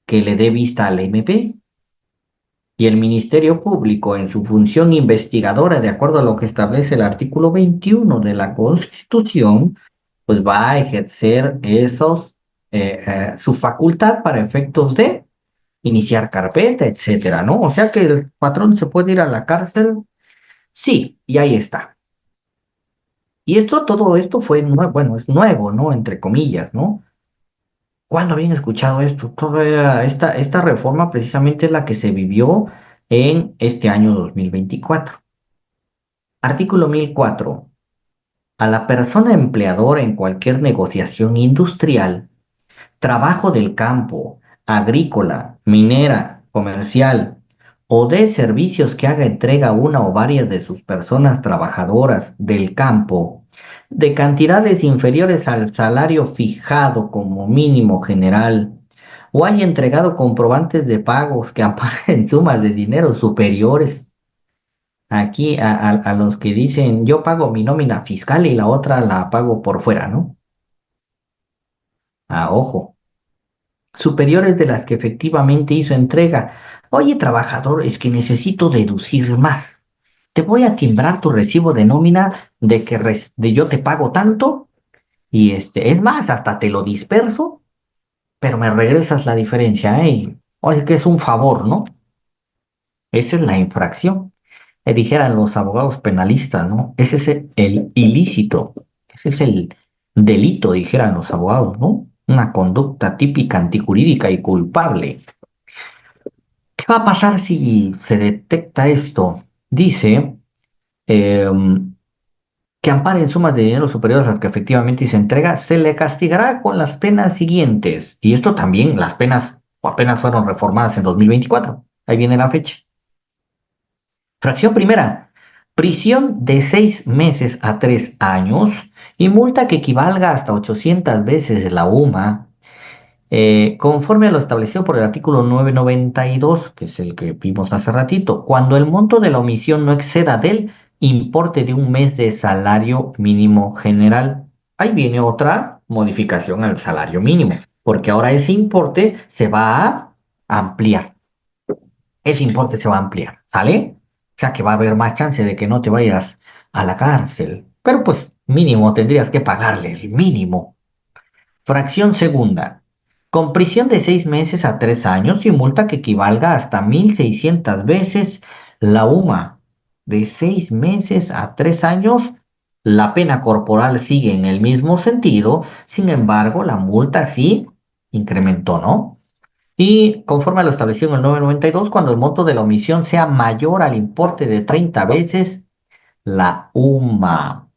que le dé vista al MP. Y el Ministerio Público, en su función investigadora, de acuerdo a lo que establece el artículo 21 de la Constitución, pues va a ejercer su facultad para efectos de iniciar carpeta, etcétera, ¿no? O sea que el patrón se puede ir a la cárcel, sí, y ahí está. Y todo esto fue nuevo, bueno, es nuevo, ¿no? Entre comillas, ¿no? ¿Cuándo habían escuchado esto? Toda esta reforma precisamente es la que se vivió en este año 2024. Artículo 1004. A la persona empleadora en cualquier negociación industrial, trabajo del campo, agrícola, minera, comercial o de servicios que haga entrega una o varias de sus personas trabajadoras del campo de cantidades inferiores al salario fijado como mínimo general o haya entregado comprobantes de pagos que amparen sumas de dinero superiores aquí a los que dicen yo pago mi nómina fiscal y la otra la pago por fuera, ¿no? Ojo, superiores de las que efectivamente hizo entrega. Oye, trabajador, es que necesito deducir más. Te voy a timbrar tu recibo de nómina de que de yo te pago tanto y es más, hasta te lo disperso, pero me regresas la diferencia, ¿eh? Oye, que es un favor, ¿no? Esa es la infracción. Dijeran los abogados penalistas, ¿no? Ese es el ilícito. Ese es delito, dijeran los abogados, ¿no? Una conducta típica antijurídica y culpable. ¿Qué va a pasar si se detecta esto? Dice em, que amparen sumas de dinero superiores a las que efectivamente se entrega, se le castigará con las penas siguientes. Y esto también, las penas apenas fueron reformadas en 2024. Ahí viene la fecha. Fracción primera, prisión de 6 meses a 3 años y multa que equivalga hasta 800 veces la UMA, conforme a lo establecido por el artículo 992, que es el que vimos hace ratito, cuando el monto de la omisión no exceda del importe de un mes de salario mínimo general. Ahí viene otra modificación al salario mínimo, porque ahora ese importe se va a ampliar. Ese importe se va a ampliar, ¿sale? O sea que va a haber más chance de que no te vayas a la cárcel. Pero pues mínimo tendrías que pagarle el mínimo. Fracción segunda. Con prisión de 6 meses a 3 años y multa que equivalga hasta 1.600 veces la UMA. De 6 meses a 3 años, la pena corporal sigue en el mismo sentido, sin embargo, la multa sí incrementó, ¿no? Y conforme a lo establecido en el 992, cuando el monto de la omisión sea mayor al importe de 30 veces la UMA.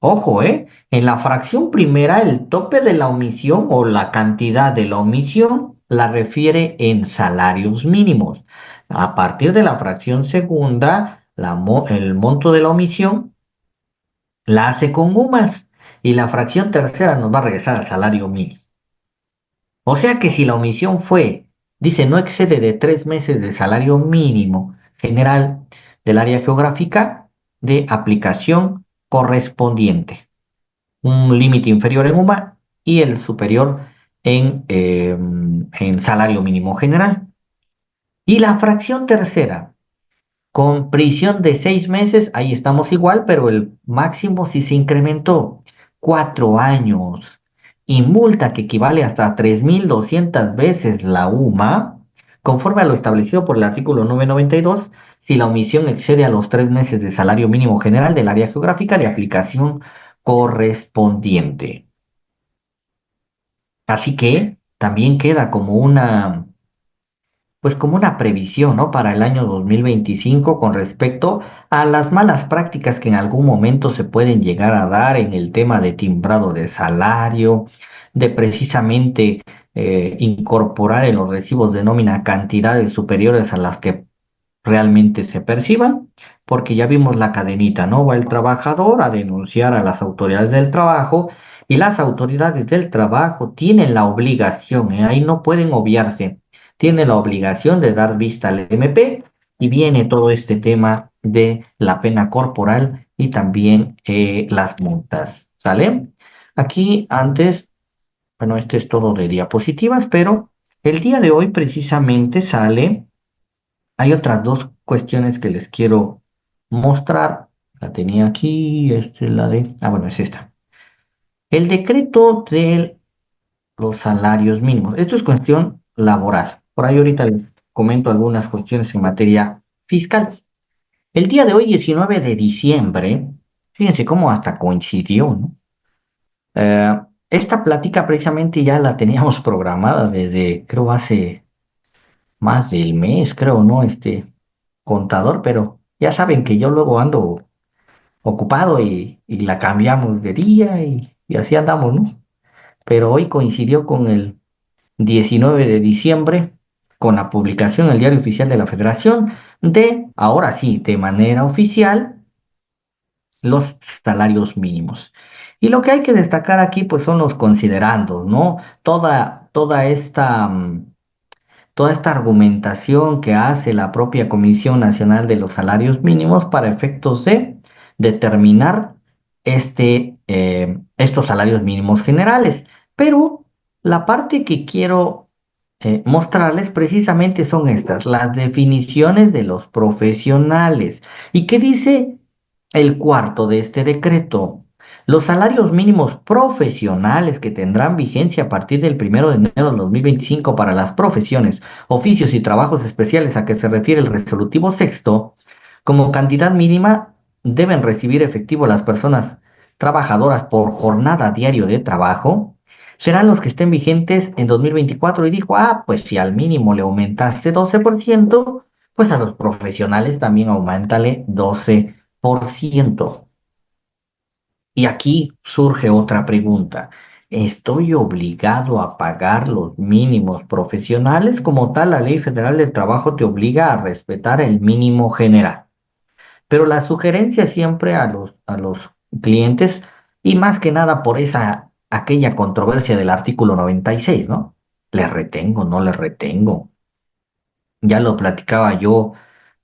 Ojo, ¿eh? En la fracción primera, el tope de la omisión o la cantidad de la omisión la refiere en salarios mínimos. A partir de la fracción segunda, el monto de la omisión la hace con UMAS y la fracción tercera nos va a regresar al salario mínimo. O sea que si la omisión fue, dice, no excede de 3 meses de salario mínimo general del área geográfica de aplicación correspondiente, un límite inferior en UMA y el superior en salario mínimo general. Y la fracción tercera, con prisión de 6 meses, ahí estamos igual, pero el máximo sí se incrementó. 4 años. Y multa que equivale hasta 3.200 veces la UMA, conforme a lo establecido por el artículo 992, si la omisión excede a los 3 meses de salario mínimo general del área geográfica de aplicación correspondiente. Así que también queda como una, pues como una previsión, ¿no? Para el año 2025 con respecto a las malas prácticas que en algún momento se pueden llegar a dar en el tema de timbrado de salario, de precisamente incorporar en los recibos de nómina cantidades superiores a las que realmente se perciban, porque ya vimos la cadenita, ¿no? Va el trabajador a denunciar a las autoridades del trabajo y las autoridades del trabajo tienen la obligación, ahí no pueden obviarse, tienen la obligación de dar vista al MP y viene todo este tema de la pena corporal y también las multas, ¿sale? Aquí antes, bueno, este es todo de diapositivas, pero el día de hoy precisamente sale, hay otras dos cuestiones que les quiero mostrar. La tenía aquí, esta es la de... Ah, bueno, es esta. El decreto de los salarios mínimos. Esto es cuestión laboral. Por ahí ahorita les comento algunas cuestiones en materia fiscal. El día de hoy, 19 de diciembre, fíjense cómo hasta coincidió, ¿no? Esta plática precisamente ya la teníamos programada desde, creo, hace más del mes, creo, ¿no? Contador, pero ya saben que yo luego ando ocupado y la cambiamos de día y así andamos, ¿no? Pero hoy coincidió con el 19 de diciembre, con la publicación en el Diario Oficial de la Federación de, ahora sí, de manera oficial, los salarios mínimos. Y lo que hay que destacar aquí, pues son los considerandos, ¿no? Toda esta argumentación que hace la propia Comisión Nacional de los Salarios Mínimos para efectos de determinar estos salarios mínimos generales. Pero la parte que quiero mostrarles precisamente son estas, las definiciones de los profesionales. ¿Y qué dice el cuarto de este decreto? Los salarios mínimos profesionales que tendrán vigencia a partir del 1 de enero de 2025 para las profesiones, oficios y trabajos especiales a que se refiere el resolutivo sexto, como cantidad mínima deben recibir efectivo las personas trabajadoras por jornada diario de trabajo serán los que estén vigentes en 2024. Y dijo, ah, pues si al mínimo le aumentaste 12%, pues a los profesionales también aumentale 12%. Y aquí surge otra pregunta. ¿Estoy obligado a pagar los mínimos profesionales? Como tal, la Ley Federal del Trabajo te obliga a respetar el mínimo general. Pero la sugerencia siempre a los clientes, y más que nada por aquella controversia del artículo 96, ¿no? ¿Le retengo, no le retengo? Ya lo platicaba yo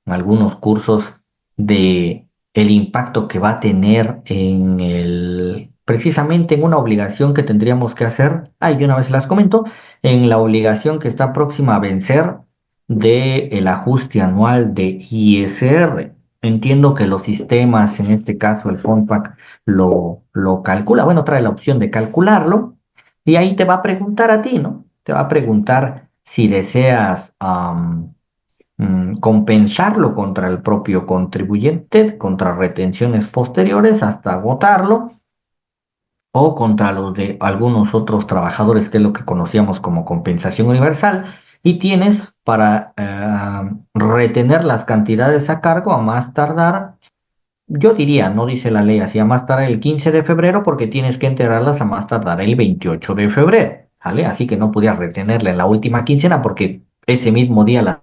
en algunos cursos de el impacto que va a tener precisamente en una obligación que tendríamos que hacer, y una vez las comento, en la obligación que está próxima a vencer de el ajuste anual de ISR. Entiendo que los sistemas, en este caso el FONPAC, lo calcula, bueno, trae la opción de calcularlo, y ahí te va a preguntar a ti, ¿no? Te va a preguntar si deseas compensarlo contra el propio contribuyente, contra retenciones posteriores hasta agotarlo, o contra los de algunos otros trabajadores, que es lo que conocíamos como compensación universal, y tienes para retener las cantidades a cargo a más tardar. Yo diría, no dice la ley así, a más tardar el 15 de febrero, porque tienes que enterarlas a más tardar el 28 de febrero, ¿vale? Así que no podías retenerla en la última quincena porque ese mismo día las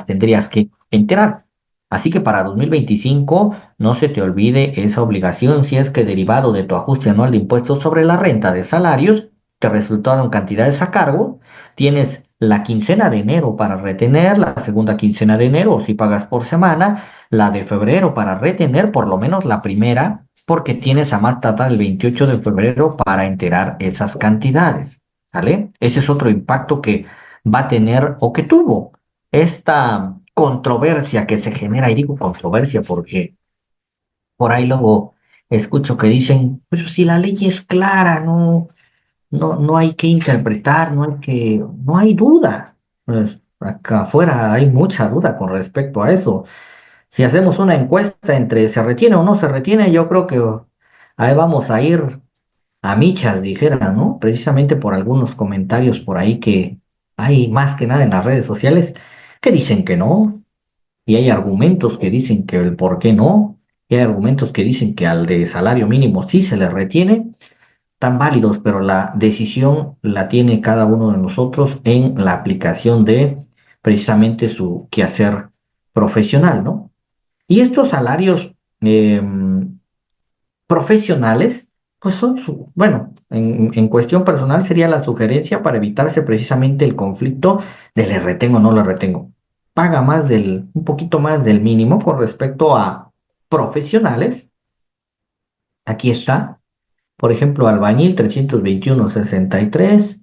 tendrías que enterar. Así que para 2025 no se te olvide esa obligación si es que derivado de tu ajuste anual de impuestos sobre la renta de salarios te resultaron cantidades a cargo, tienes la quincena de enero para retener, la segunda quincena de enero, o si pagas por semana, la de febrero para retener por lo menos la primera, porque tienes a más tardar el 28 de febrero para enterar esas cantidades, ¿vale? Ese es otro impacto que va a tener o que tuvo esta controversia que se genera, y digo controversia porque por ahí luego escucho que dicen, pues si la ley es clara, no hay que interpretar, no hay duda. Pues acá afuera hay mucha duda con respecto a eso. Si hacemos una encuesta entre se retiene o no se retiene, yo creo que ahí vamos a ir a michas, dijera, ¿no? Precisamente por algunos comentarios por ahí que hay más que nada en las redes sociales que dicen que no, y hay argumentos que dicen que el por qué no, y hay argumentos que dicen que al de salario mínimo sí se le retiene, tan válidos, pero la decisión la tiene cada uno de nosotros en la aplicación de precisamente su quehacer profesional, ¿no? Y estos salarios profesionales, pues bueno, en cuestión personal sería la sugerencia para evitarse precisamente el conflicto de le retengo o no le retengo. Paga un poquito más del mínimo con respecto a profesionales. Aquí está, por ejemplo, albañil 321,63,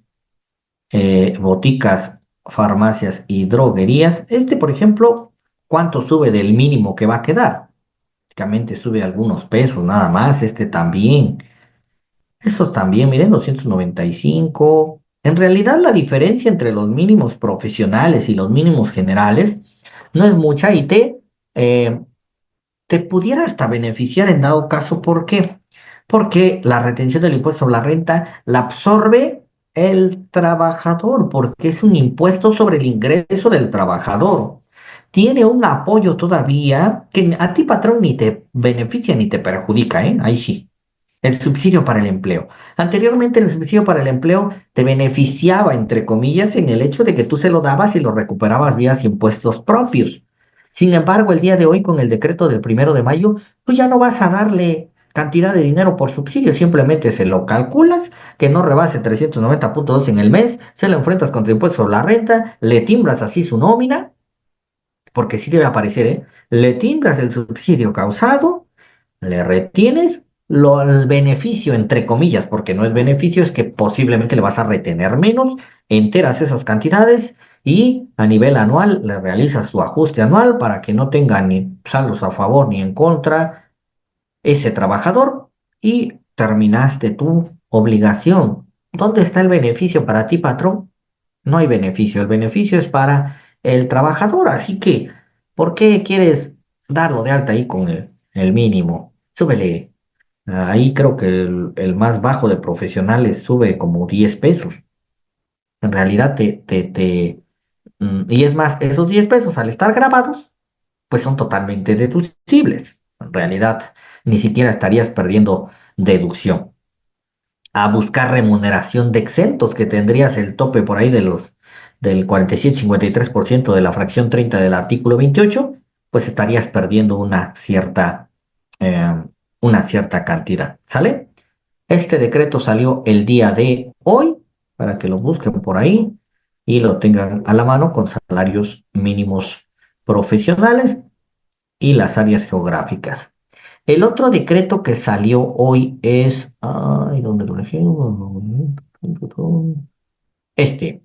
boticas, farmacias y droguerías. Por ejemplo, ¿cuánto sube del mínimo que va a quedar? Prácticamente sube algunos pesos nada más, también. Estos también, miren, 295. En realidad la diferencia entre los mínimos profesionales y los mínimos generales no es mucha, y eh, te pudiera hasta beneficiar en dado caso. ¿Por qué? Porque la retención del impuesto sobre la renta la absorbe el trabajador, porque es un impuesto sobre el ingreso del trabajador. Tiene un apoyo todavía que a ti, patrón, ni te beneficia ni te perjudica, ¿eh? Ahí sí. El subsidio para el empleo. Anteriormente el subsidio para el empleo te beneficiaba, entre comillas, en el hecho de que tú se lo dabas y lo recuperabas vía impuestos propios. Sin embargo, el día de hoy, con el decreto del 1 de mayo, tú ya no vas a darle cantidad de dinero por subsidio, simplemente se lo calculas, que no rebase 390,2 en el mes, se lo enfrentas contra impuestos sobre la renta, le timbras así su nómina, porque sí debe aparecer, ¿eh? Le timbras el subsidio causado, le retienes el beneficio, entre comillas, porque no es beneficio, es que posiblemente le vas a retener menos, enteras esas cantidades y a nivel anual le realizas su ajuste anual para que no tenga ni saldos a favor ni en contra ese trabajador, y terminaste tu obligación. ¿Dónde está el beneficio para ti, patrón? No hay beneficio, el beneficio es para el trabajador, así que, ¿por qué quieres darlo de alta ahí con el mínimo? Súbele. Ahí creo que el más bajo de profesionales sube como 10 pesos. En realidad y es más, esos 10 pesos al estar grabados, pues son totalmente deducibles. En realidad, ni siquiera estarías perdiendo deducción. A buscar remuneración de exentos, que tendrías el tope por ahí del 47-53% de la fracción 30 del artículo 28, pues estarías perdiendo eh, una cierta cantidad. ¿Sale? Este decreto salió el día de hoy, para que lo busquen por ahí y lo tengan a la mano con salarios mínimos profesionales y las áreas geográficas. El otro decreto que salió hoy es, ay, ¿dónde lo dejé? Este,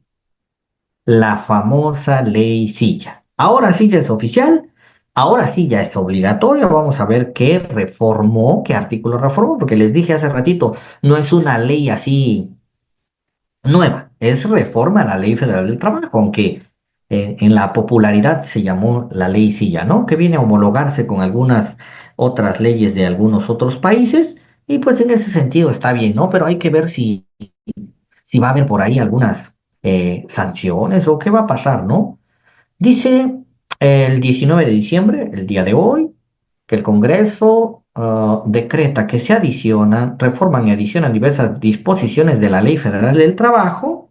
la famosa ley Silla. Ahora sí ya es oficial, ahora sí ya es obligatorio. Vamos a ver qué reformó, qué artículo reformó, porque les dije hace ratito, no es una ley así nueva, es reforma a la Ley Federal del Trabajo, aunque en la popularidad se llamó la Ley Silla, ¿no? Que viene a homologarse con algunas otras leyes de algunos otros países, y pues en ese sentido está bien, ¿no? Pero hay que ver si va a haber por ahí algunas sanciones o qué va a pasar, ¿no? Dice el 19 de diciembre, el día de hoy, que el Congreso decreta que se adicionan, reforman y adicionan diversas disposiciones de la Ley Federal del Trabajo.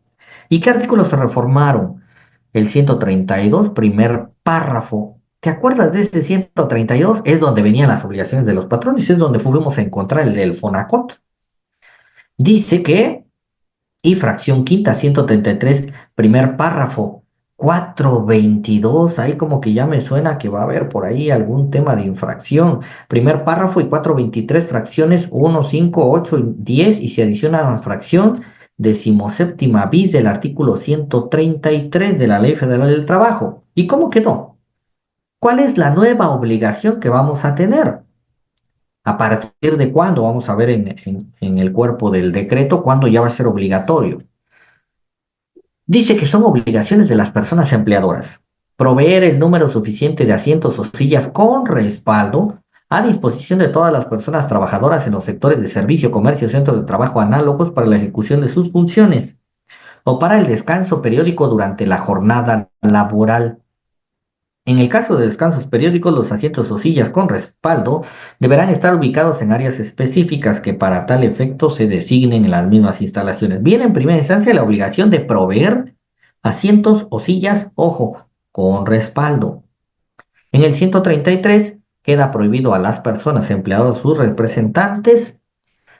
¿Y qué artículos se reformaron? El 132, primer párrafo. ¿Te acuerdas de ese 132? Es donde venían las obligaciones de los patrones, es donde fuimos a encontrar el del FONACOT. Dice que y fracción quinta, 133 primer párrafo, 422 ahí como que ya me suena que va a haber por ahí algún tema de infracción. Primer párrafo y 423 fracciones uno 5 8 y 10 y se adiciona la fracción decimoséptima bis del artículo 133 de la Ley Federal del Trabajo. ¿Y cómo quedó? ¿Cuál es la nueva obligación que vamos a tener? ¿A partir de cuándo? Vamos a ver en el cuerpo del decreto cuándo ya va a ser obligatorio. Dice que son obligaciones de las personas empleadoras proveer el número suficiente de asientos o sillas con respaldo a disposición de todas las personas trabajadoras en los sectores de servicio, comercio y centros de trabajo análogos para la ejecución de sus funciones o para el descanso periódico durante la jornada laboral. En el caso de descansos periódicos, los asientos o sillas con respaldo deberán estar ubicados en áreas específicas que para tal efecto se designen en las mismas instalaciones. Viene en primera instancia la obligación de proveer asientos o sillas, ojo, con respaldo. En el 133 queda prohibido a las personas empleadas o sus representantes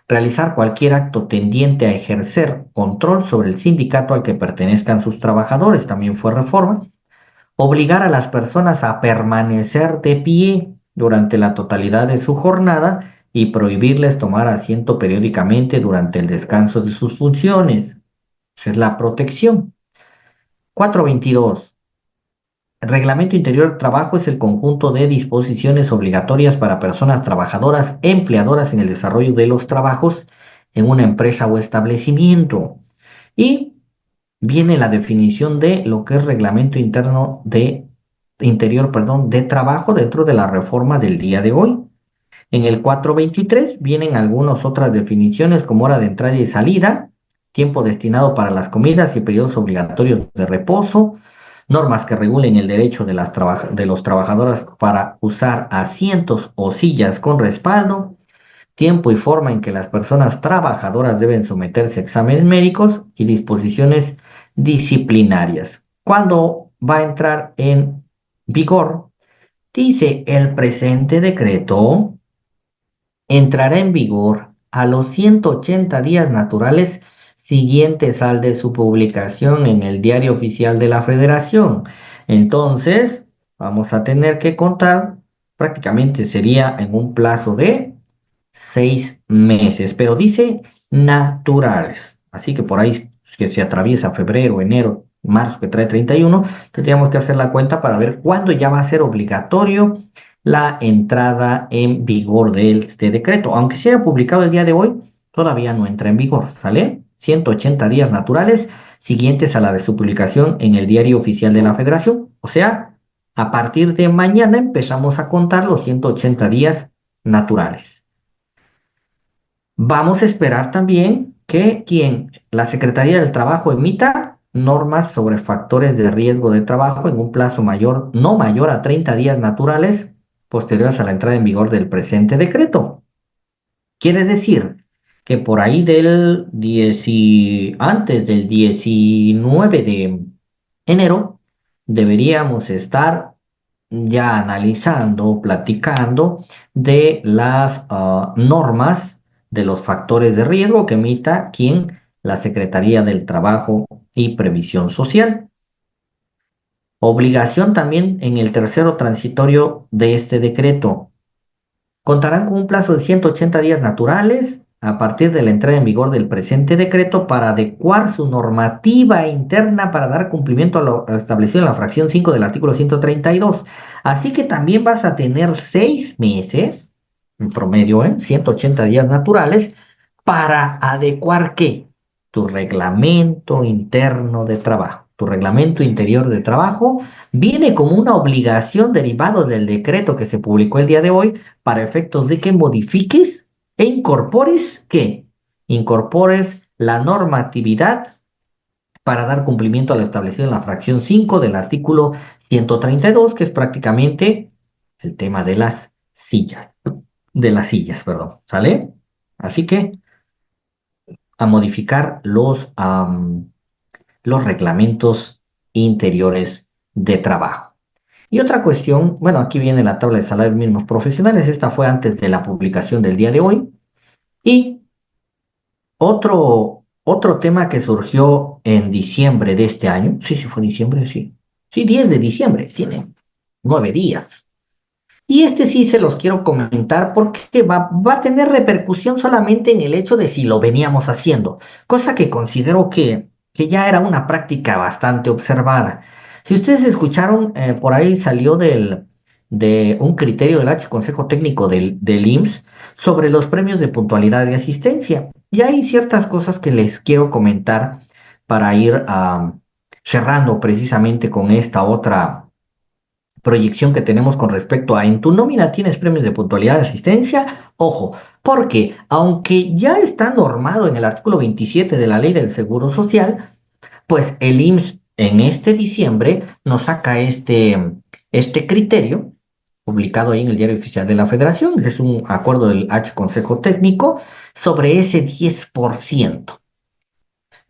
realizar cualquier acto tendiente a ejercer control sobre el sindicato al que pertenezcan sus trabajadores. También fue reforma obligar a las personas a permanecer de pie durante la totalidad de su jornada y prohibirles tomar asiento periódicamente durante el descanso de sus funciones. Esa es la protección. 422. El Reglamento Interior del Trabajo es el conjunto de disposiciones obligatorias para personas trabajadoras, empleadoras en el desarrollo de los trabajos en una empresa o establecimiento. Y viene la definición de lo que es reglamento interior, perdón, de trabajo dentro de la reforma del día de hoy. En el 423 vienen algunas otras definiciones como hora de entrada y salida, tiempo destinado para las comidas y periodos obligatorios de reposo, normas que regulen el derecho de los trabajadores para usar asientos o sillas con respaldo, tiempo y forma en que las personas trabajadoras deben someterse a exámenes médicos y disposiciones disciplinarias. ¿Cuándo va a entrar en vigor? Dice el presente decreto entrará en vigor a los 180 días naturales siguientes al de su publicación en el Diario Oficial de la Federación. Entonces, vamos a tener que contar, prácticamente sería en un plazo de 6 meses, pero dice naturales. Así que por ahí que se atraviesa febrero, enero, marzo, que trae 31, tendríamos que hacer la cuenta para ver cuándo ya va a ser obligatorio la entrada en vigor de este decreto. Aunque se haya publicado el día de hoy, todavía no entra en vigor, ¿sale? 180 días naturales siguientes a la de su publicación en el Diario Oficial de la Federación. O sea, a partir de mañana empezamos a contar los 180 días naturales. Vamos a esperar también que la Secretaría del Trabajo emita normas sobre factores de riesgo de trabajo en un plazo mayor, no mayor a 30 días naturales posteriores a la entrada en vigor del presente decreto. Quiere decir que por ahí antes del 19 de enero deberíamos estar ya analizando, platicando de las normas de los factores de riesgo que emita la Secretaría del Trabajo y Previsión Social. Obligación también en el tercero transitorio de este decreto. Contarán con un plazo de 180 días naturales a partir de la entrada en vigor del presente decreto para adecuar su normativa interna para dar cumplimiento a lo establecido en la fracción 5 del artículo 132. Así que también vas a tener 6 meses, en promedio, 180 días naturales, para adecuar ¿qué? Tu reglamento interno de trabajo. Tu reglamento interior de trabajo viene como una obligación derivada del decreto que se publicó el día de hoy para efectos de que modifiques e incorpores ¿qué? Incorpores la normatividad para dar cumplimiento a lo establecido en la fracción 5 del artículo 132, que es prácticamente el tema de las sillas, perdón, ¿sale? Así que a modificar los reglamentos interiores de trabajo. Y otra cuestión, bueno, aquí viene la tabla de salarios mínimos profesionales, esta fue antes de la publicación del día de hoy. Y otro tema que surgió en diciembre de este año, sí, fue diciembre, sí. Sí, 10 de diciembre, tiene 9 días. Y este sí se los quiero comentar porque va a tener repercusión solamente en el hecho de si lo veníamos haciendo, cosa que considero que ya era una práctica bastante observada. Si ustedes escucharon, por ahí salió de un criterio del H Consejo Técnico del IMSS sobre los premios de puntualidad y asistencia. Y hay ciertas cosas que les quiero comentar para ir cerrando precisamente con esta otra proyección que tenemos con respecto a en tu nómina tienes premios de puntualidad de asistencia. Ojo, porque aunque ya está normado en el artículo 27 de la Ley del Seguro Social, pues el IMSS en este diciembre nos saca este criterio publicado ahí en el Diario Oficial de la Federación, que es un acuerdo del H Consejo Técnico sobre ese 10%.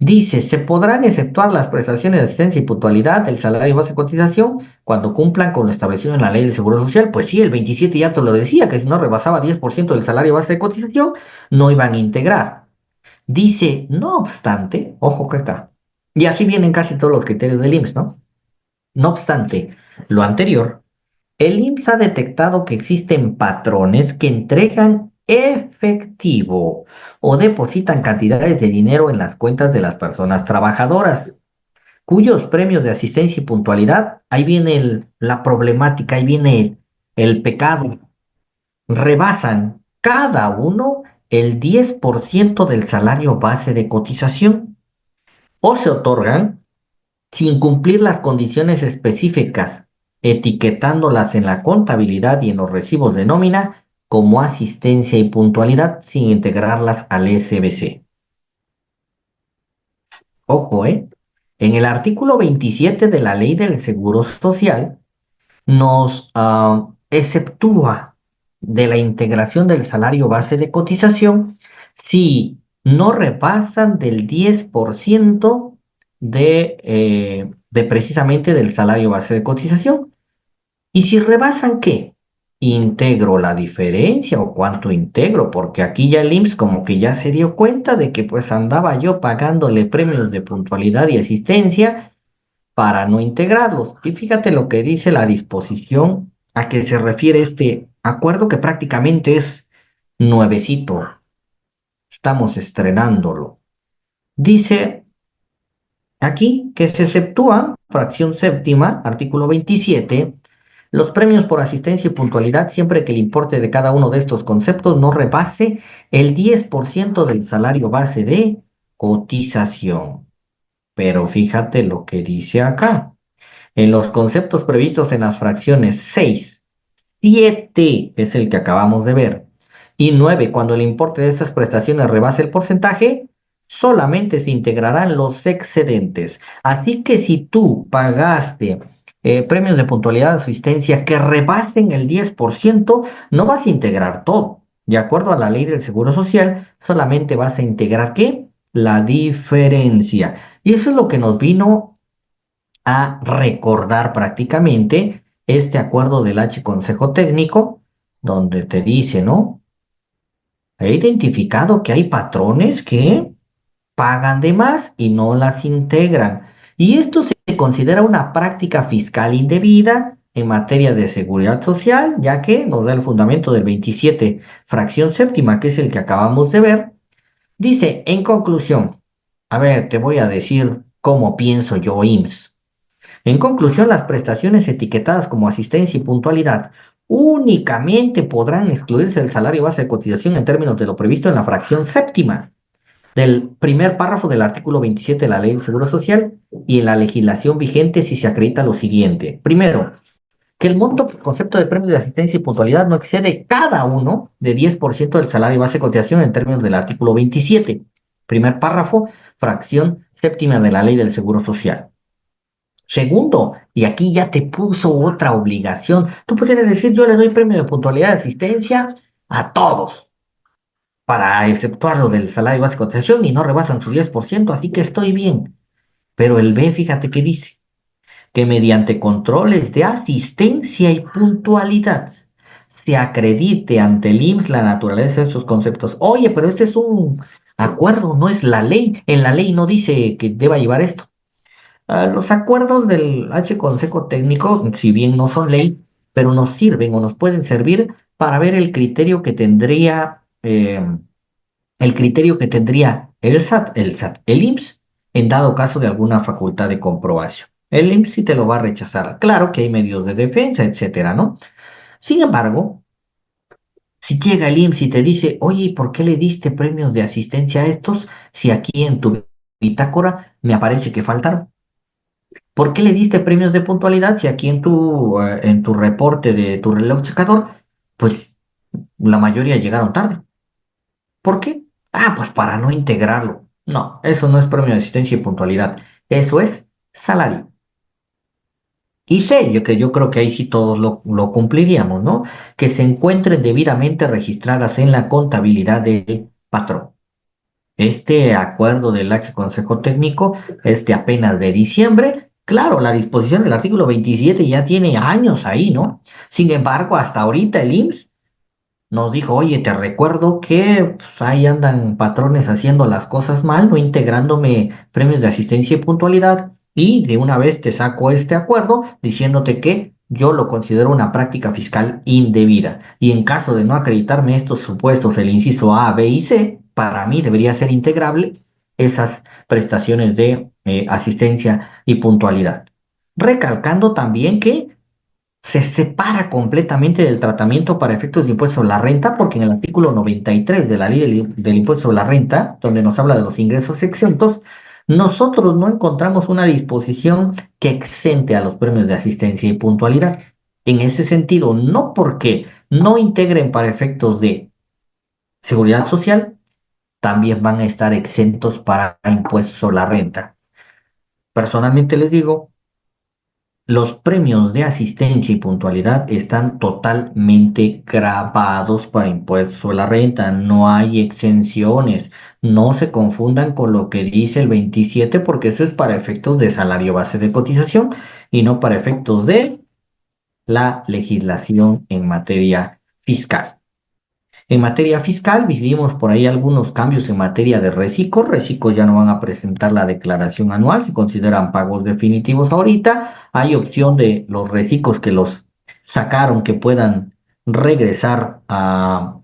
Dice, se podrán exceptuar las prestaciones de asistencia y puntualidad del salario base de cotización cuando cumplan con lo establecido en la ley del Seguro Social. Pues sí, el 27 ya te lo decía, que si no rebasaba 10% del salario base de cotización, no iban a integrar. Dice, no obstante, ojo que acá, y así vienen casi todos los criterios del IMSS, ¿no? No obstante, lo anterior, el IMSS ha detectado que existen patrones que entregan efectivo o depositan cantidades de dinero en las cuentas de las personas trabajadoras, cuyos premios de asistencia y puntualidad, ahí viene la problemática, ahí viene el pecado, rebasan cada uno el 10% del salario base de cotización o se otorgan sin cumplir las condiciones específicas, etiquetándolas en la contabilidad y en los recibos de nómina como asistencia y puntualidad sin integrarlas al SBC. Ojo, ¿eh? En el artículo 27 de la Ley del Seguro Social nos exceptúa de la integración del salario base de cotización si no repasan del 10% de precisamente del salario base de cotización. Y si rebasan, ¿qué? ¿Integro la diferencia o cuánto integro? Porque aquí ya el IMSS como que ya se dio cuenta de que pues andaba yo pagándole premios de puntualidad y asistencia para no integrarlos. Y fíjate lo que dice la disposición a que se refiere este acuerdo que prácticamente es nuevecito. Estamos estrenándolo. Dice aquí que se exceptúan, fracción séptima, artículo 27, los premios por asistencia y puntualidad siempre que el importe de cada uno de estos conceptos no rebase el 10% del salario base de cotización. Pero fíjate lo que dice acá. En los conceptos previstos en las fracciones 6, 7, que es el que acabamos de ver, Y 9, cuando el importe de estas prestaciones rebase el porcentaje, solamente se integrarán los excedentes. Así que si tú pagaste premios de puntualidad de asistencia que rebasen el 10%, no vas a integrar todo. De acuerdo a la ley del Seguro Social, solamente vas a integrar ¿qué? La diferencia. Y eso es lo que nos vino a recordar prácticamente este acuerdo del H Consejo Técnico, donde te dice, ¿no? He identificado que hay patrones que pagan de más y no las integran. Y esto se considera una práctica fiscal indebida en materia de seguridad social, ya que nos da el fundamento del 27, fracción séptima, que es el que acabamos de ver. Dice, en conclusión, a ver, te voy a decir cómo pienso yo, IMSS. En conclusión, las prestaciones etiquetadas como asistencia y puntualidad únicamente podrán excluirse del salario base de cotización en términos de lo previsto en la fracción séptima del primer párrafo del artículo 27 de la Ley del Seguro Social y en la legislación vigente si se acredita lo siguiente. Primero, que el monto por concepto de premios de asistencia y puntualidad no excede cada uno de 10% del salario base de cotización en términos del artículo 27, primer párrafo, fracción séptima de la Ley del Seguro Social. Segundo, y aquí ya te puso otra obligación. Tú podrías decir, yo le doy premio de puntualidad de asistencia a todos, para exceptuar lo del salario básico de cotización y no rebasan su 10%, así que estoy bien. Pero el B, fíjate que dice, que mediante controles de asistencia y puntualidad se acredite ante el IMSS la naturaleza de esos conceptos. Oye, pero este es un acuerdo, no es la ley. En la ley no dice que deba llevar esto. Los acuerdos del H Consejo Técnico, si bien no son ley, pero nos sirven o nos pueden servir para ver el criterio que tendría el IMSS, en dado caso de alguna facultad de comprobación. El IMSS sí te lo va a rechazar. Claro que hay medios de defensa, etcétera, ¿no? Sin embargo, si llega el IMSS y te dice, oye, ¿y por qué le diste premios de asistencia a estos si aquí en tu bitácora me aparece que faltaron? ¿Por qué le diste premios de puntualidad si aquí en tu reporte de tu reloj checador, pues la mayoría llegaron tarde? ¿Por qué? Ah, pues para no integrarlo. No, eso no es premio de asistencia y puntualidad. Eso es salario. Y sé, yo creo que ahí sí todos lo cumpliríamos, ¿no? Que se encuentren debidamente registradas en la contabilidad del patrón. Este acuerdo del H Consejo Técnico es de apenas de diciembre. Claro, la disposición del artículo 27 ya tiene años ahí, ¿no? Sin embargo, hasta ahorita el IMSS nos dijo, oye, te recuerdo que pues, ahí andan patrones haciendo las cosas mal, no integrándome premios de asistencia y puntualidad, y de una vez te saco este acuerdo diciéndote que yo lo considero una práctica fiscal indebida. Y en caso de no acreditarme estos supuestos, el inciso A, B y C, para mí debería ser integrable esas prestaciones de asistencia y puntualidad. Recalcando también que se separa completamente del tratamiento para efectos de impuesto sobre la renta, porque en el artículo 93 de la ley del impuesto sobre la renta, donde nos habla de los ingresos exentos, nosotros no encontramos una disposición que exente a los premios de asistencia y puntualidad. En ese sentido, no porque no integren para efectos de seguridad social, también van a estar exentos para impuestos sobre la renta. Personalmente les digo, los premios de asistencia y puntualidad están totalmente grabados para impuestos sobre la renta, no hay exenciones. No se confundan con lo que dice el 27 porque eso es para efectos de salario base de cotización y no para efectos de la legislación en materia fiscal. En materia fiscal, vivimos por ahí algunos cambios en materia de reciclo. Reciclo ya no van a presentar la declaración anual, se consideran pagos definitivos ahorita. Hay opción de los reciclos que los sacaron que puedan regresar a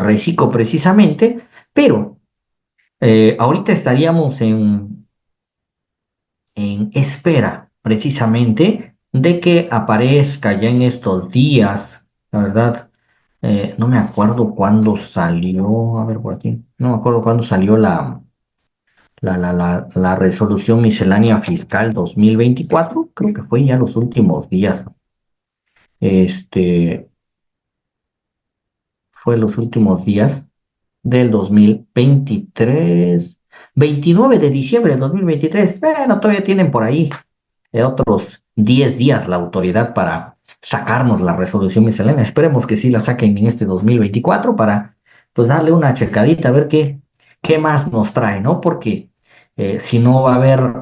reciclo precisamente, pero ahorita estaríamos en espera precisamente de que aparezca ya en estos días, la verdad. No me acuerdo cuándo salió, a ver por aquí, no me acuerdo cuándo salió la resolución miscelánea fiscal 2024, creo que fue ya los últimos días. Este, fue los últimos días del 2023, 29 de diciembre del 2023. Bueno, todavía tienen por ahí otros 10 días la autoridad para sacarnos la resolución miscelánea. Esperemos que sí la saquen en este 2024 para pues darle una checadita a ver qué más nos trae, ¿no? Porque si no va a haber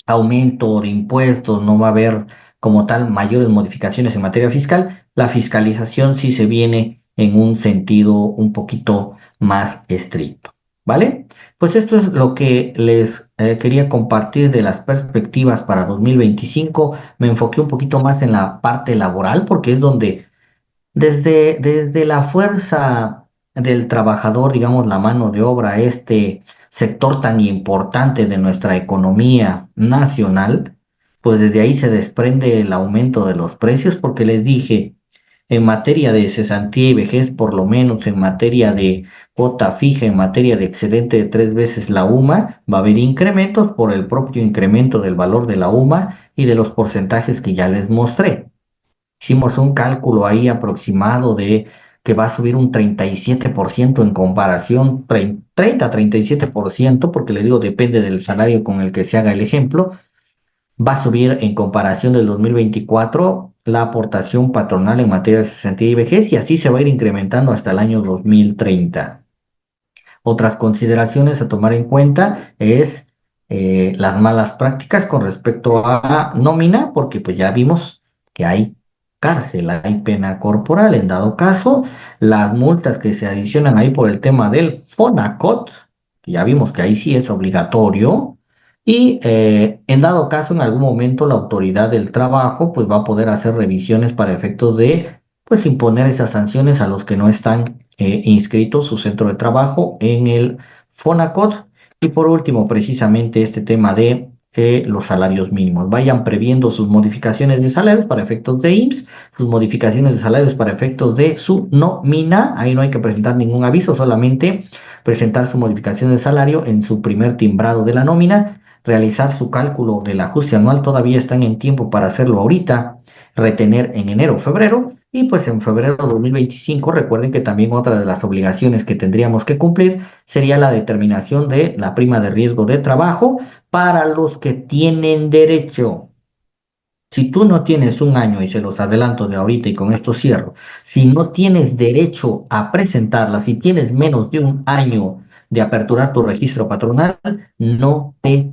aumento de impuestos, no va a haber como tal mayores modificaciones en materia fiscal, la fiscalización sí se viene en un sentido un poquito más estricto, ¿vale? Pues esto es lo que les quería compartir de las perspectivas para 2025. Me enfoqué un poquito más en la parte laboral porque es donde desde la fuerza del trabajador, digamos, la mano de obra, este sector tan importante de nuestra economía nacional, pues desde ahí se desprende el aumento de los precios, porque les dije, en materia de cesantía y vejez, por lo menos en materia de cuota fija, en materia de excedente de 3 veces la UMA, va a haber incrementos por el propio incremento del valor de la UMA y de los porcentajes que ya les mostré. Hicimos un cálculo ahí aproximado de que va a subir un 37% en comparación, 30-37%, porque le digo, depende del salario con el que se haga el ejemplo, va a subir en comparación del 2024 la aportación patronal en materia de cesantía y vejez y así se va a ir incrementando hasta el año 2030. Otras consideraciones a tomar en cuenta es las malas prácticas con respecto a nómina, porque pues ya vimos que hay cárcel, hay pena corporal. En dado caso, las multas que se adicionan ahí por el tema del FONACOT, que ya vimos que ahí sí es obligatorio. Y en dado caso, en algún momento la autoridad del trabajo pues va a poder hacer revisiones para efectos de pues imponer esas sanciones a los que no están inscritos su centro de trabajo en el FONACOT. Y por último, precisamente este tema de los salarios mínimos. Vayan previendo sus modificaciones de salarios para efectos de IMSS, sus modificaciones de salarios para efectos de su nómina. Ahí no hay que presentar ningún aviso, solamente presentar su modificación de salario en su primer timbrado de la nómina, realizar su cálculo del ajuste anual. Todavía están en tiempo para hacerlo ahorita, retener en enero o febrero. Y pues en febrero de 2025, recuerden que también otra de las obligaciones que tendríamos que cumplir sería la determinación de la prima de riesgo de trabajo para los que tienen derecho. Si tú no tienes un año, y se los adelanto de ahorita y con esto cierro, si no tienes derecho a presentarla, si tienes menos de un año de aperturar tu registro patronal, no te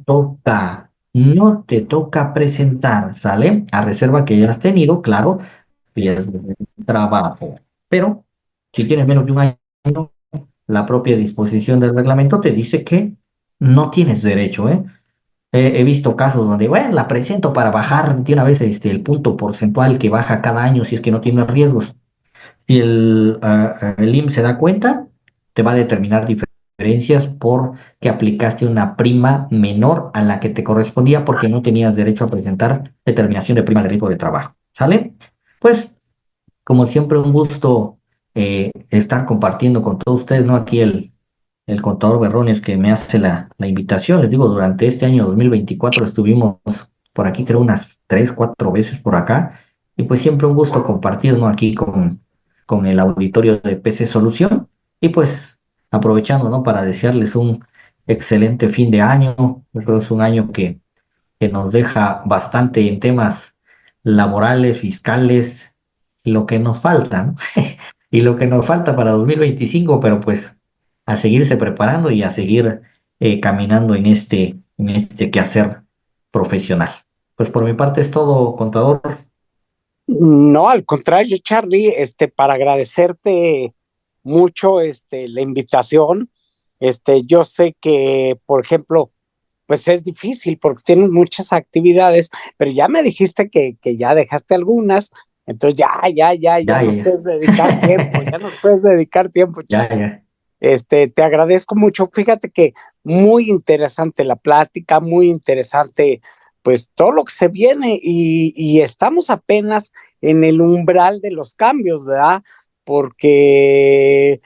toca presentar, ¿sale? A reserva que hayas tenido, claro, riesgo de trabajo. Pero si tienes menos de un año, la propia disposición del reglamento te dice que no tienes derecho, ¿eh? He visto casos donde, bueno, la presento para bajar de una vez el punto porcentual que baja cada año si es que no tiene riesgos. Si el IMSS se da cuenta, te va a determinar diferencias porque aplicaste una prima menor a la que te correspondía porque no tenías derecho a presentar determinación de prima de riesgo de trabajo. ¿Sale? Pues como siempre, un gusto estar compartiendo con todos ustedes, ¿no? Aquí el contador Berrones que me hace la invitación. Les digo, durante este año 2024 estuvimos por aquí, creo, unas 3, 4 veces por acá. Y pues siempre un gusto compartir, ¿no? Aquí con el auditorio de PC Solución. Y pues aprovechando, ¿no? Para desearles un excelente fin de año. Yo creo que es un año que nos deja bastante en temas laborales, fiscales, lo que nos falta, ¿no? Y lo que nos falta para 2025, pero pues a seguirse preparando y a seguir caminando en este quehacer profesional. Pues por mi parte es todo, contador. No, al contrario, Charlie, para agradecerte mucho, la invitación. Yo sé que, por ejemplo, pues es difícil porque tienes muchas actividades, pero ya me dijiste que ya dejaste algunas, entonces ya Ya, ya, nos ya. puedes dedicar tiempo, ya nos puedes dedicar tiempo, Ya, Charlie. ya. Te agradezco mucho. Fíjate que muy interesante la plática, muy interesante, pues todo lo que se viene y estamos apenas en el umbral de los cambios, ¿verdad? Porque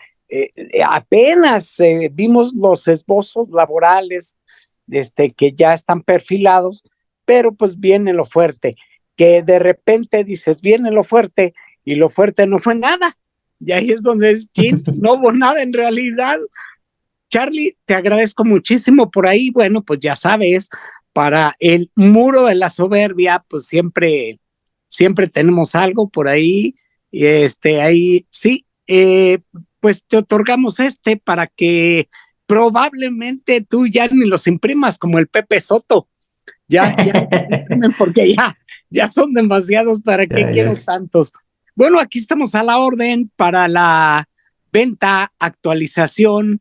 apenas vimos los esbozos laborales, que ya están perfilados, pero pues viene lo fuerte, que de repente dices, viene lo fuerte y lo fuerte no fue nada. Y ahí es donde es, chin, no hubo nada en realidad. Charlie, te agradezco muchísimo por ahí. Bueno, pues ya sabes, para el muro de la soberbia, pues siempre tenemos algo por ahí. Ahí sí, pues te otorgamos para que probablemente tú ya ni los imprimas como el Pepe Soto. Ya los imprimen porque ya son demasiados. ¿Para qué quiero tantos? Bueno, aquí estamos a la orden para la venta, actualización,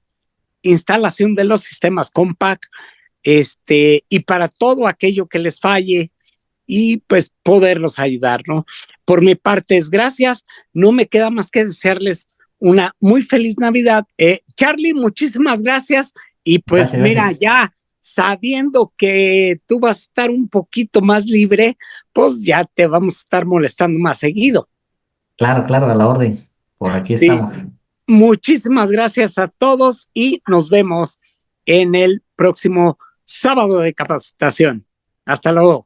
instalación de los sistemas Compaq, y para todo aquello que les falle y pues poderlos ayudar, ¿no? Por mi parte es gracias, no me queda más que desearles una muy feliz Navidad. Charlie, muchísimas gracias y pues Gracias, mira, gracias. ya sabiendo que tú vas a estar un poquito más libre, pues ya te vamos a estar molestando más seguido. Claro, claro, a la orden. Por aquí Sí, estamos. muchísimas gracias a todos y nos vemos en el próximo sábado de capacitación. Hasta luego.